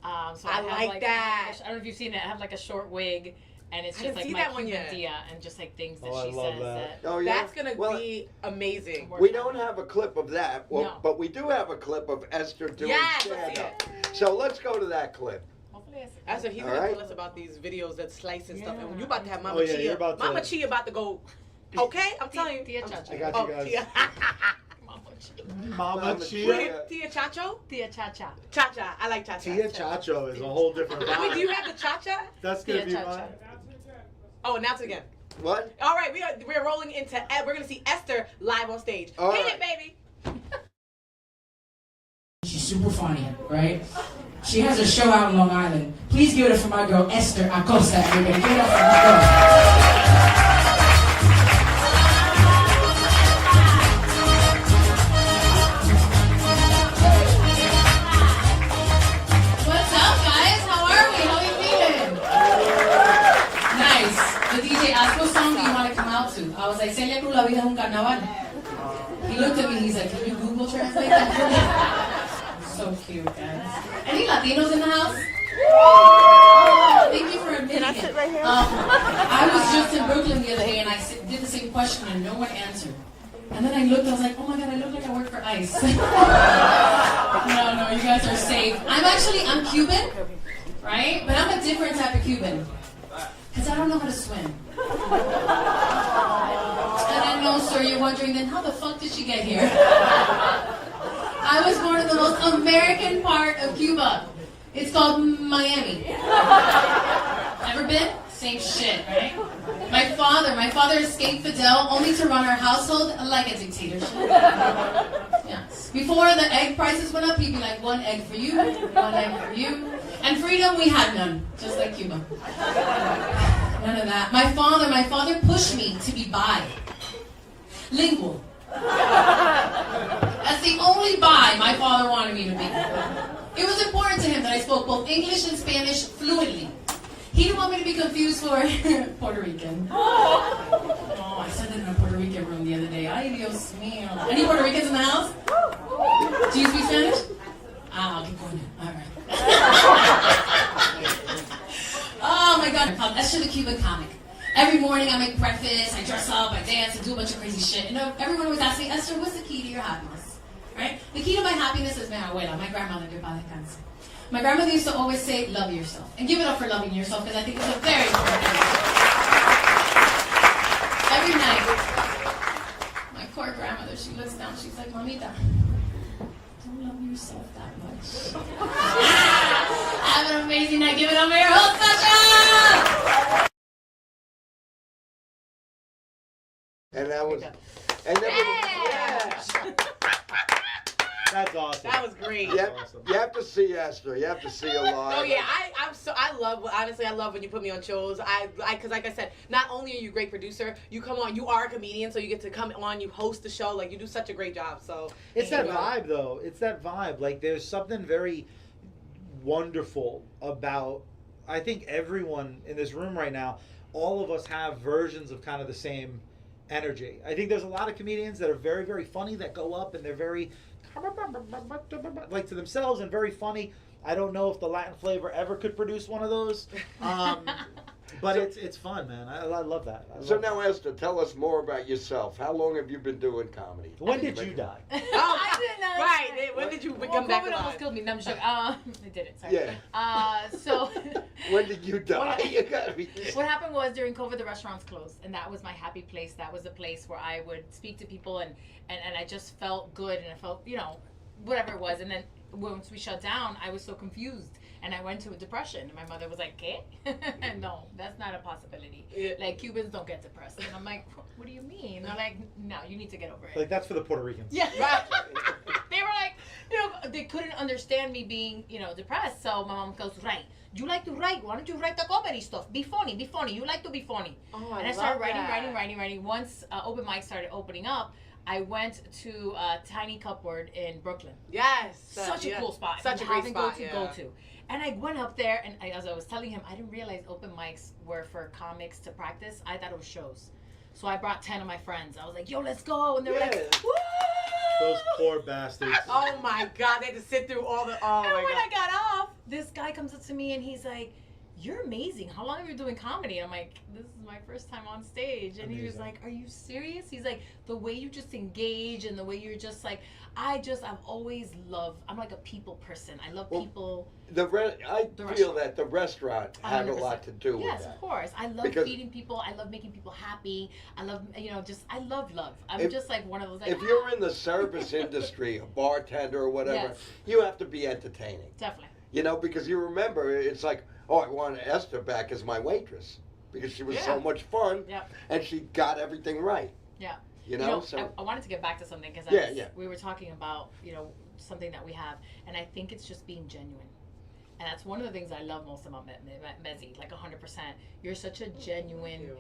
So I have, like that. I don't know if you've seen it. I have like a short wig, and it's I just didn't like see my that one Cuban yet. Tia, and just like things that Oh, I she love says that. Oh, yeah? That's gonna Well, be amazing. We don't have a clip of that, well, No. but we do have a clip of Esther doing Yes, let's see stand-up. So let's go to that clip. Hopefully I see Esther, he's All gonna right. tell us about these videos that slice and stuff. Yeah. And you about to have Mama Oh, yeah, Chia. you're about to- Mama Chia about to go. Okay, I'm telling you. Tia I'm- Chacha. I got Oh, you guys. Tia. Mama Mama Chia. Chia. Tia Chacho? Tia Chacha. Cha Cha. I like Cha Cha. Tia Chacho is a whole different Wait, do vibe. you have the Cha Cha? That's gonna Tia be Chacha. fun. Oh, announce it again. What? All right, we're rolling into. We're gonna see Esther live on stage. All Hit right. it, baby. She's super funny, right? She has a show out in Long Island. Please give it up for my girl Esther Acosta, everybody. Give it up for my girl. What's up, guys? How are we? How you feeling? Nice. The DJ asked, what song do you want to come out to? I was like, Celia Cruz, La Vida es un Carnaval. He looked at me, he's like, can you Google translate that? So cute, guys. Any Latinos in the house? Thank you for admitting it. Can I sit right here? I was just in Brooklyn the other day and I did the same question and no one answered. And then I looked, I was like, oh my god, I look like I work for ICE. No, you guys are safe. I'm Cuban, right? But I'm a different type of Cuban. Because I don't know how to swim. And I know, sir, you're wondering, then how the fuck did she get here? I was born in the most American part of Cuba. It's called Miami. Ever been? Same shit, right? My father escaped Fidel only to run our household like a dictatorship. Yeah. Before the egg prices went up, he'd be like, 1 egg for you, 1 egg for you. And freedom, we had none, just like Cuba. None of that. My father pushed me to be bilingual. That's the only bi my father wanted me to be. It was important to him that I spoke both English and Spanish fluently. He didn't want me to be confused for Puerto Rican. Oh, I said that in a Puerto Rican room the other day. Ay, Dios mío. Any Puerto Ricans in the house? Do you speak Spanish? Ah, keep going. All right. Oh my God. Esther the Cuban comic. Every morning I make breakfast, I dress up, I dance, I do a bunch of crazy shit. And everyone always asks me, Esther, what's the key to your happiness? Right? The key to my happiness is mi abuela, my grandmother, que paz descanse. My grandmother used to always say, love yourself. And give it up for loving yourself, because I think it's a very important thing. Every night, my poor grandmother, she looks down, she's like, Mamita, don't love yourself that much. Have an amazing night. Give it up for your host, Sasha! And that was, and then, That's awesome. That was great. you have to see Esther. You have to see her live. Oh yeah, I love, honestly, I love when you put me on shows. Because like I said, not only are you a great producer, you come on, you are a comedian, so you get to come on, you host the show, like you do such a great job. So it's that vibe, though. It's that vibe. Like there's something very wonderful about. I think everyone in this room right now, all of us have versions of kind of the same energy. I think there's a lot of comedians that are very, very funny that go up and they're very like to themselves and very funny. I don't know if the Latin flavor ever could produce one of those, but it's fun, man. I love that. So now, Esther, tell us more about yourself. How long have you been doing comedy? When did you die? I didn't know. Right. When did you become back COVID alive? almost killed me. No, I'm joking. I did it. Sorry. Yeah. So. When did you die? You gotta be. What happened was during COVID, the restaurants closed, and that was my happy place. That was the place where I would speak to people, and I just felt good, and I felt, whatever it was. And then once we shut down, I was so confused, and I went to a depression. And my mother was like, "¿Qué?" No, that's not a possibility. Yeah. Like, Cubans don't get depressed. And I'm like, "What do you mean?" They're like, "No, you need to get over it." Like that's for the Puerto Ricans. Yeah. They were like, they couldn't understand me being, depressed. So my mom goes, "Right. You like to write. Why don't you write the comedy stuff? Be funny, be funny. You like to be funny." Oh, and I started writing. Once open mics started opening up, I went to Tiny Cupboard in Brooklyn. Yes. Such a cool spot. Such a great spot. Go to. And I went up there, and as I was telling him, I didn't realize open mics were for comics to practice. I thought it was shows. So I brought 10 of my friends. I was like, "Yo, let's go." And they were like, "Woo!" Those poor bastards. Oh my God, they had to sit through all the. Oh and my when God. I got off, this guy comes up to me and he's like, "You're amazing. How long have you been doing comedy?" I'm like, "This is my first time on stage." And he was like, "Are you serious?" He's like, "The way you just engage and the way you're just like, I've always loved, I'm like a people person. I love people." I feel that the restaurant had 100%. a lot to do with Yes, that. of course. I love feeding people. I love making people happy. I love, I love love. I'm just like one of those. Like, if you're in the service industry, a bartender or whatever, Yes. you have to be entertaining. Definitely. Because you remember, it's like, oh, I want Esther back as my waitress because she was so much fun, and she got everything right. Yeah. So I wanted to get back to something because we were talking about, something that we have, and I think it's just being genuine. And that's one of the things I love most about Mezzi, like 100%. You're such a genuine,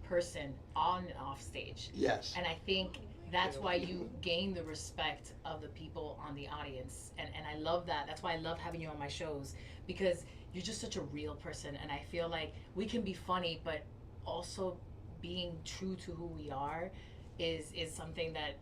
person on and off stage. Yes. And I think that's why you gain the respect of the people on the audience. And I love that. That's why I love having you on my shows, because you're just such a real person. And I feel like we can be funny, but also being true to who we are is something that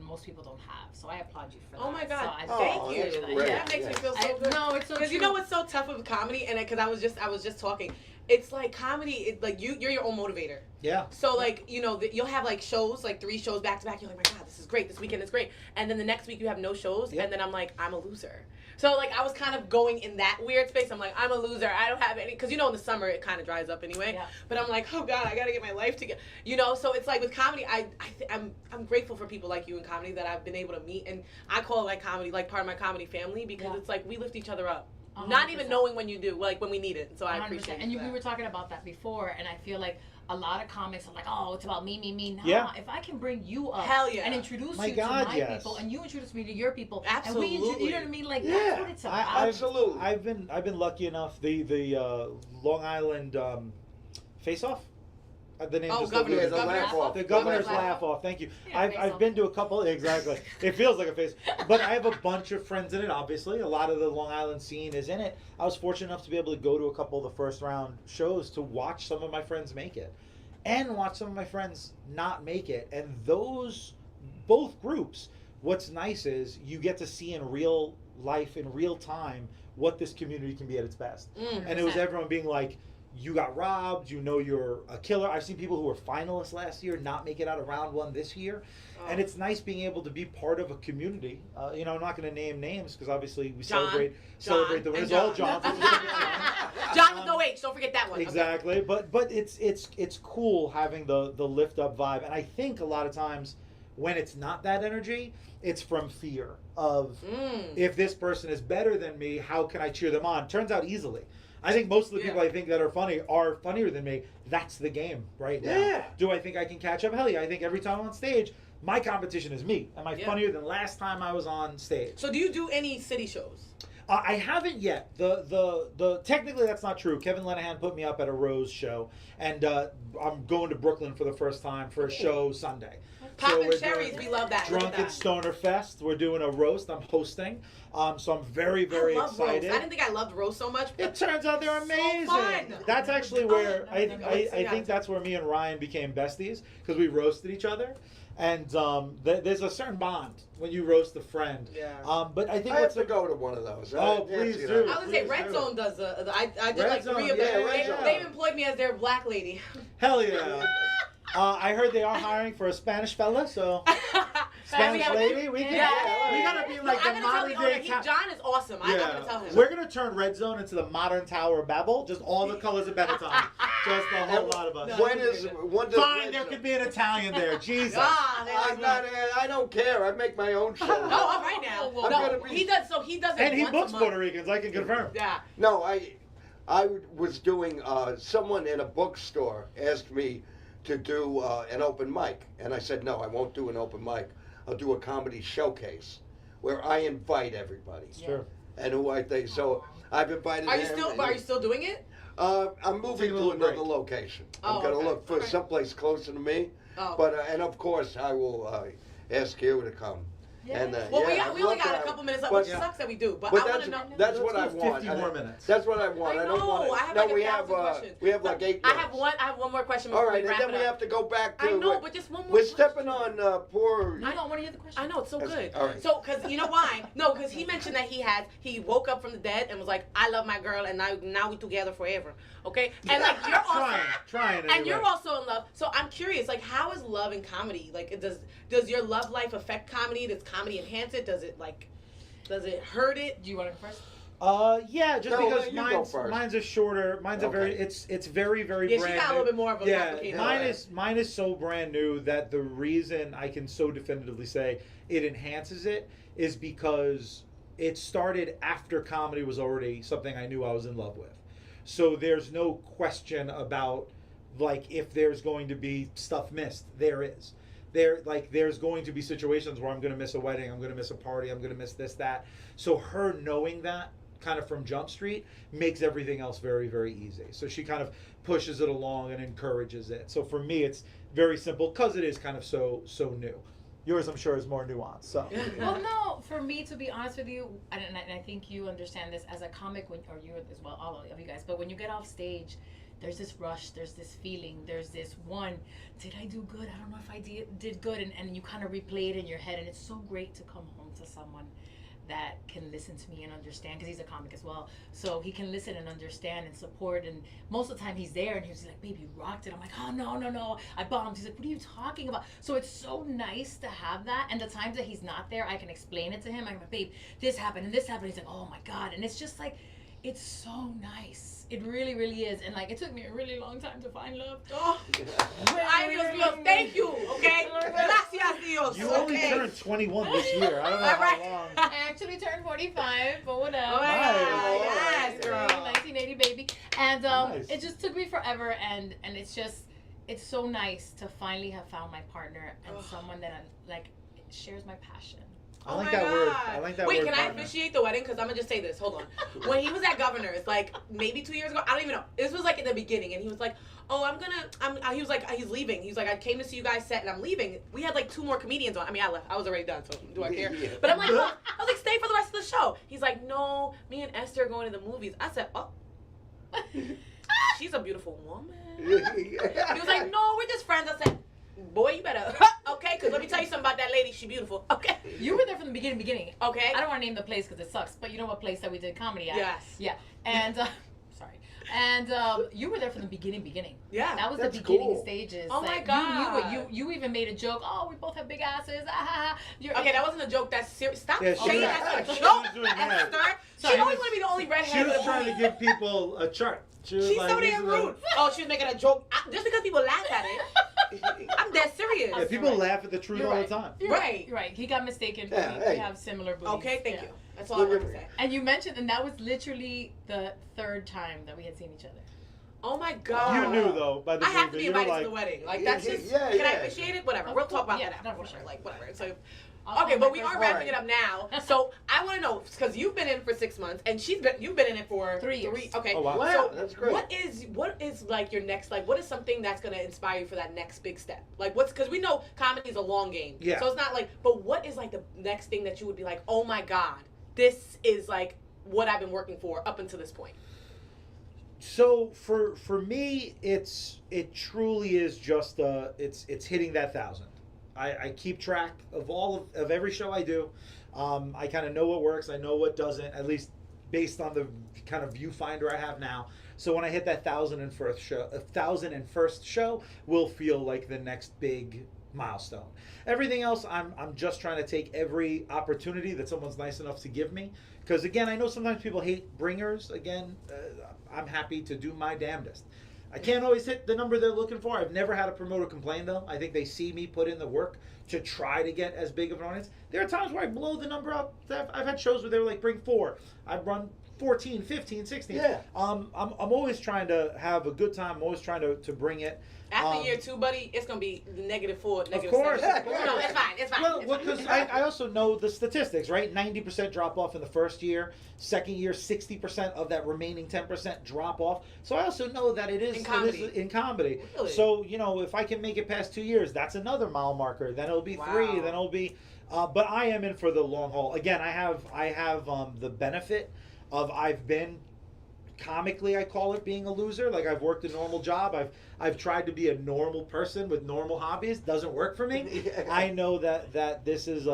most people don't have. So I applaud you for that. Oh my God! So Thank you. That makes me feel so good. No, it's so true. Because you know what's so tough with comedy, and because I was just talking. It's like comedy. You're your own motivator. Yeah. So you'll have shows, 3 shows back to back. You're like, my God, this is great. This weekend is great. And then the next week you have no shows, and then I'm like, I'm a loser. So I was kind of going in that weird space. I'm like, I'm a loser. I don't have any, because in the summer it kind of dries up anyway. Yeah. But I'm like, oh God, I gotta get my life together. So it's like with comedy, I'm grateful for people like you in comedy that I've been able to meet, and I call comedy part of my comedy family, because it's like we lift each other up. 100%. Not even knowing when you do, when we need it. So I 100%. Appreciate it. And we were talking about that before, and I feel like a lot of comics are like, "Oh, it's about me. Nah, if I can bring you up and introduce you to my people, and you introduce me to your people, absolutely. And you know what I mean? That's what it's about. Absolutely. I've been lucky enough. The Long Island Face Off. The name Oh, just Governor's- eluded me. Governor's Laugh Off. The Governor's Governor's Laugh Off. Thank you. Yeah, I've face-off. been to a couple. Exactly. It feels like a face, but I have a bunch of friends in it. Obviously, a lot of the Long Island scene is in it. I was fortunate enough to be able to go to a couple of the first round shows to watch some of my friends make it, and watch some of my friends not make it. And those both groups, what's nice is you get to see in real life, in real time, what this community can be at its best. And it was everyone being like, you got robbed, you know you're a killer. I've seen people who were finalists last year not make it out of round one this year. And it's nice being able to be part of a community. You know, I'm not going to name names because obviously we celebrate the winners. All John. John with no H, don't forget that one. Exactly. Okay. But it's cool having the lift up vibe. And I think a lot of times when it's not that energy, it's from fear of if this person is better than me, how can I cheer them on? Turns out easily. I think most of the people I think that are funny are funnier than me. That's the game right now. Yeah. Do I think I can catch up? Hell yeah. I think every time I'm on stage, my competition is me. Am I funnier than last time I was on stage? So do you do any city shows? I haven't yet. The technically that's not true. Kevin Lenahan put me up at a Rose show, and I'm going to Brooklyn for the first time for a show Sunday. Poppin' we're cherries, doing we love that. Look at Drunken that. Stoner Fest. We're doing a roast. I'm hosting. So I'm very, very I love excited. roast. I didn't think I loved roast so much. It turns out they're amazing. fun. That's actually where I Yeah. think that's where me and Ryan became besties because we roasted each other. And there's a certain bond when you roast a friend. Yeah. But I think I have what's to go to one of those. Oh, I please fancy do. that. I was gonna say Please Red do. Zone does. I did Red like Zone, 3 of yeah, them. Red Zone. They've employed me as their black lady. Hell yeah. I heard they are hiring for a Spanish fella, so Spanish lady. We gotta be like I'm the gonna tell modern the owner, day. John is awesome. I'm gonna tell him. We're gonna turn Red Zone into the modern Tower of Babel. Just all the colors of Benetton. Just a whole lot of us. When does Fine, Red there Zone- could be an Italian there. Jesus. I'm not. I don't care. I make my own show. Oh, all right now. I'm No, gonna be- he does. So he does it And he once books a month. Puerto Ricans. I can confirm. Yeah. No, I was doing. Someone in a bookstore asked me to do an open mic, and I said no, I won't do an open mic. I'll do a comedy showcase where I invite everybody. Sure. And who I think. So I've invited. Are you him still? and- Are you still doing it? I'm moving Taking a to little another break. location. Oh, I'm gonna okay. look for Okay. someplace closer to me. Oh. But and of course I will ask you to come. And, Well, yeah, we only I'd love got a to. couple minutes left, But- which sucks that we do. But But I want that's to know. that's what I Let's do want. 50 more minutes. That's what I want. I I don't know. want. I have No, like we 1,000 have questions. we have like 8 I minutes. have one more question All before right, we and wrap then it we up. have to go back to. I know, but just one more. We're stepping on poor. I know, what are your other questions? I know, it's so That's- good. all right. So, because you know why? No, because he mentioned that he woke up from the dead and was like, I love my girl, and now we together forever. Okay? And like, you're also. Trying And you're also in love. So I'm curious, like, how is love in comedy? Like, does your love life affect comedy? Does comedy enhance it? Does it hurt it? Do you want to go first? Yeah, just No, because you go mine's first. mine's a shorter. Mine's a very. It's very very. Yeah, she brand got a new. little bit more of a Yeah, complicated mine is so brand new that the reason I can so definitively say it enhances it is because it started after comedy was already something I knew I was in love with. So there's no question about like if there's going to be stuff missed. There is. There's going to be situations where I'm going to miss a wedding, I'm going to miss a party, I'm going to miss this, that. So her knowing that kind of from Jump Street makes everything else very, very easy. So she kind of pushes it along and encourages it. So for me, it's very simple because it is kind of so new. Yours, I'm sure, is more nuanced. So. Well, no, for me, to be honest with you, and I think you understand this as a comic, or you as well, all of you guys, but when you get off stage, there's this rush, there's this feeling, there's this did I do good? I don't know if I did good, and you kind of replay it in your head, and it's so great to come home to someone that can listen to me and understand, because he's a comic as well, so he can listen and understand and support, and most of the time he's there, and he's like, babe, you rocked it. I'm like, oh, no, I bombed. He's like, what are you talking about? So it's so nice to have that, and the times that he's not there, I can explain it to him. I'm like, babe, this happened, and this happened. He's like, oh my God, and it's just like, it's so nice. It really, really is. And like, it took me a really long time to find love. Oh, ay, Dios mío, thank you, okay? Gracias, Dios. You only okay. turned 21 this year. I don't know All how right. long. I actually turned 45, but whatever. Oh my God, yes, girl. 1980 baby. And Nice. it just took me forever, and it's so nice to finally have found my partner and someone that shares my passion. I like my that word. God. I like that Wait, word. can I partner. officiate the wedding? Because I'm gonna just say this. Hold on. When he was at Governor's, like maybe 2 years ago, I don't even know. This was like in the beginning, and he was like, "Oh, he was like, he's leaving." He's like, "I came to see you guys set, and I'm leaving." We had like 2 more comedians on. I mean, I left. I was already done, so do I care? Yeah. But I'm like, well, I was like, stay for the rest of the show. He's like, "No, me and Esther are going to the movies." I said, "Oh." She's a beautiful woman. He was like, "No, we're just friends." I said, "Boy, you better." Okay, because let me tell you something about that lady. She's beautiful. Okay. You were there from the beginning. Okay. I don't want to name the place because it sucks, but you know what place that we did comedy at? Yes. Yeah. And sorry. And you were there from the beginning. Yeah. That was That's the beginning cool. stages. Oh my Like, God. You even made a joke. Oh, we both have big asses. Ah, ha, ha. Okay, that wasn't a joke. That's serious. Stop Yeah, she saying was- that. she Joke. was doing that. Esther. She always want to be the only She redhead. was in the trying to movie. give people a chart. She's She's so damn rude. Oh, she was making a joke. Just because people laugh at it, I'm dead serious. Yeah, people laugh at the truth all the time. You're Right. You're right. He got mistaken. Yeah, we hey. have similar beliefs. Okay, thank Yeah. you. That's all I want to say. And you mentioned, and that was literally the 3rd time that we had seen each other. Oh my God. You knew though by the I have to movie. be You were invited like, to the wedding. Like that's just. Yeah, can I yeah. appreciate it? Whatever. Of We'll course, talk about yeah, that no, after. for sure. Like whatever. So. I'll Okay, call but my we first are one. wrapping it up now. So I want to know because you've been in for 6 months and you've been in it for 3 years. Okay. Oh, wow. Wow, So that's great. what is like your next like what is something that's gonna inspire you for that next big step? Like what's because we know comedy is a long game. Yeah. So it's not like but what is like the next thing that you would be like oh my God this is like what I've been working for up until this point. So for me, it truly is just it's hitting that 1,000. I keep track of of every show I do. I kind of know what works. I know what doesn't. At least based on the kind of viewfinder I have now. So when I hit that 1,001st show, will feel like the next big milestone. Everything else, I'm just trying to take every opportunity that someone's nice enough to give me. Because again, I know sometimes people hate bringers. Again, I'm happy to do my damnedest. I can't always hit the number they're looking for. I've never had a promoter complain though. I think they see me put in the work to try to get as big of an audience. There are times where I blow the number out. I've had shows where they were like, bring 4. I've run 14, 15, 16. Yeah. I'm always trying to have a good time. I'm always trying to bring it. After year 2, buddy, it's gonna be -4, -7. Of course. No, it's fine. It's fine. Well, it's fine. because I also know the statistics, right? 90% drop off in the first year. Second year, 60% of that remaining 10% drop off. So I also know that it is In comedy. in comedy. Really? So, if I can make it past 2 years, that's another mile marker. Then it'll be 3. Wow. Then it'll be. But I am in for the long haul. Again, I have the benefit of I've been. Comically, I call it being a loser. Like I've worked a normal job. I've tried to be a normal person with normal hobbies. Doesn't work for me. I know that this is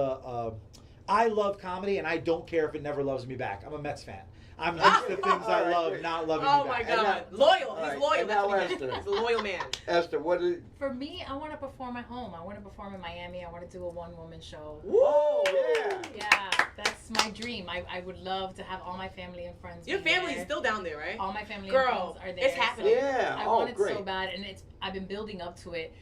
I love comedy, and I don't care if it never loves me back. I'm a Mets fan. I'm used to things I love not loving Oh me my back. God, loyal. All right, He's loyal. and That's now what he Esther. is. He's a loyal man. Esther, what is? For me, I want to perform at home. I want to perform in Miami. I want to do a one-woman show. Whoa, yeah. Yeah, that's my dream. I would love to have all my family and friends. Your be family's there. still down there, right? All my family Girl, and friends are there. it's happening. Yeah. I Oh, want it so great. bad, and I've been building up to it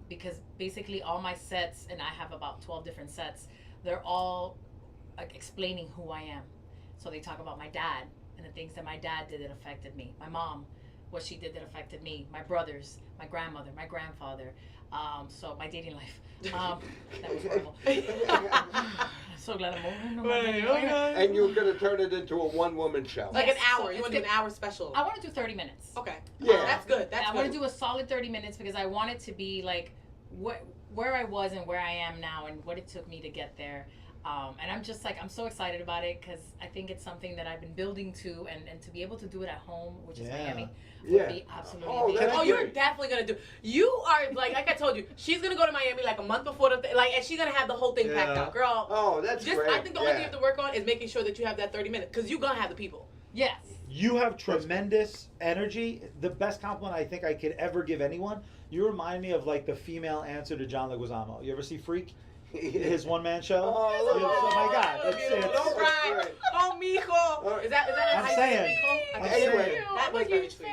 because basically all my sets, and I have about 12 different sets. They're all like explaining who I am. So they talk about my dad and the things that my dad did that affected me. My mom, what she did that affected me. My brothers, my grandmother, my grandfather. So my dating life. That was horrible. So glad I'm over. And you're gonna turn it into a one-woman show. Like Yes, an so hour. You it's want to do good. an hour special? I want to do 30 minutes. Okay. Yeah. That's good. That's I good. want to do a solid 30 minutes because I want it to be like where I was and where I am now and what it took me to get there. And I'm just like, I'm so excited about it because I think it's something that I've been building to, and to be able to do it at home, which is Yeah. Miami, would Yeah. be absolutely Oh, amazing. that's Oh, you're great. definitely gonna do. You are like I told you, she's gonna go to Miami like a month before and she's gonna have the whole thing packed Yeah. out, girl. Oh, that's just great. I think the only thing Yeah. you have to work on is making sure that you have that 30 minutes because you're gonna have the people. Yes. You have tremendous energy. The best compliment I think I could ever give anyone. You remind me of like the female answer to John Leguizamo. You ever see Freak? His one-man show? Oh, Yeah, oh my God. It's, Don't cry. Oh, mijo. Is that I'm how you saying. say mijo? I'm Anyway. saying. That was very sweet.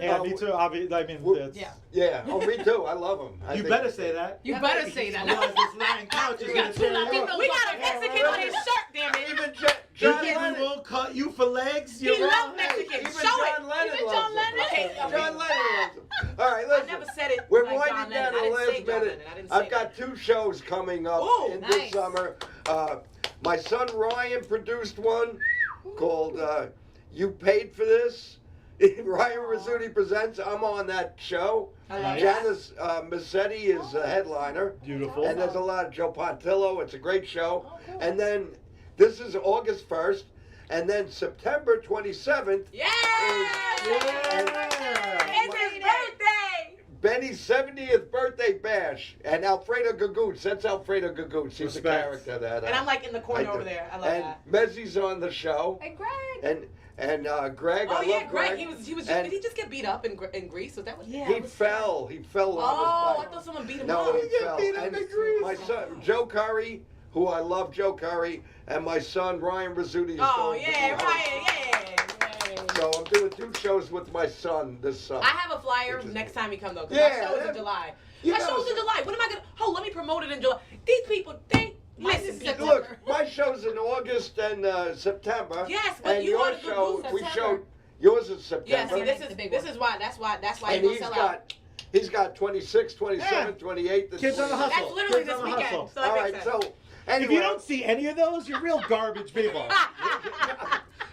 Yeah, me too. I mean, it's, Yeah. Yeah. Oh, me too. I love him. I you think- better say that. You better say that. Otherwise, this lying couch is You gonna got two tear you Latinos. up. We got a Mexican on his shirt, damn it. Even You John think we Lennon. won't cut you for legs? He You're loves wrong. Mexicans. Even Show John it. Lennon Even loves John him. Lennon? Okay, John Lennon loves him. All right, I listen. never said it. We're like John winding down Lennon. to the I didn't say last John minute. Lennon. I didn't say I've got 2 shows coming up Ooh, in nice. this summer. My son Ryan produced one called "You Paid for This." Ryan Rizzuti presents. I'm on that show. Janice Massetti is a headliner. Beautiful. And there's a lot of Joe Pontillo. It's a great show. And then this is August 1st. And then September 27th It's his birthday! Benny's 70th birthday bash. And Alfredo Gagootz. That's Alfredo Gagootz. He's a character that. And I'm like in the corner over there. I love that. And Mezzi's on the show. Hey, Greg. And Greg, oh I yeah, love Greg. Greg. He was. And Did he just get beat up in Greece? Was that what? Yeah. He fell. He fell on his Oh, bike. I thought someone beat him No, up. he fell. And my son, Joe Curry, who I love, Joe Curry, and my son Ryan Rizzuti. Oh yeah, Ryan, yeah. So I'm doing 2 shows with my son this summer. I have a flyer next time you come though, because Yeah, my show is in July. you My know, show's in July. What am I gonna? Oh, let me promote it in July. These people, listen, people. Look, my show's in August and September. Yes, but and you your are the show, Gagootz. we showed yours in Yeah, September. see, this is why. That's why and you're gonna sell out. he's got 26, 27, 28. Kids on the hustle. That's literally Kids this on the weekend. hustle. So that All makes right, sense. so anyway, If you don't see any of those, you're real garbage people.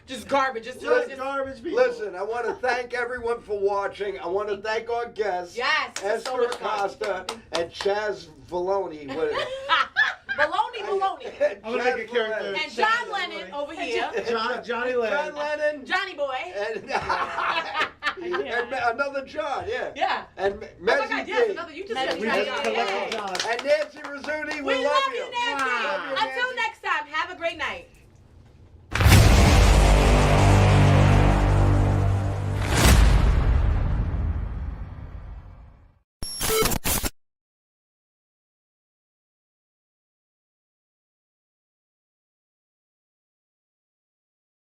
Just garbage. Just garbage people. Listen, I want to thank everyone for watching. I want to thank our guests, Yes, it's so Esther much fun. Acosta and Chaz Valoni. Baloney. I'm gonna make a character. And John Lennon over here. Johnny Lennon. John Lennon. Johnny boy. And, and another John, yeah. Yeah. And Oh my Mezzi God, D. yes, another. You just said We Johnny. just Yeah. collected John. And Nancy Rizzuti, We love you, Nancy. Love you, Until Nancy. next time, have a great night.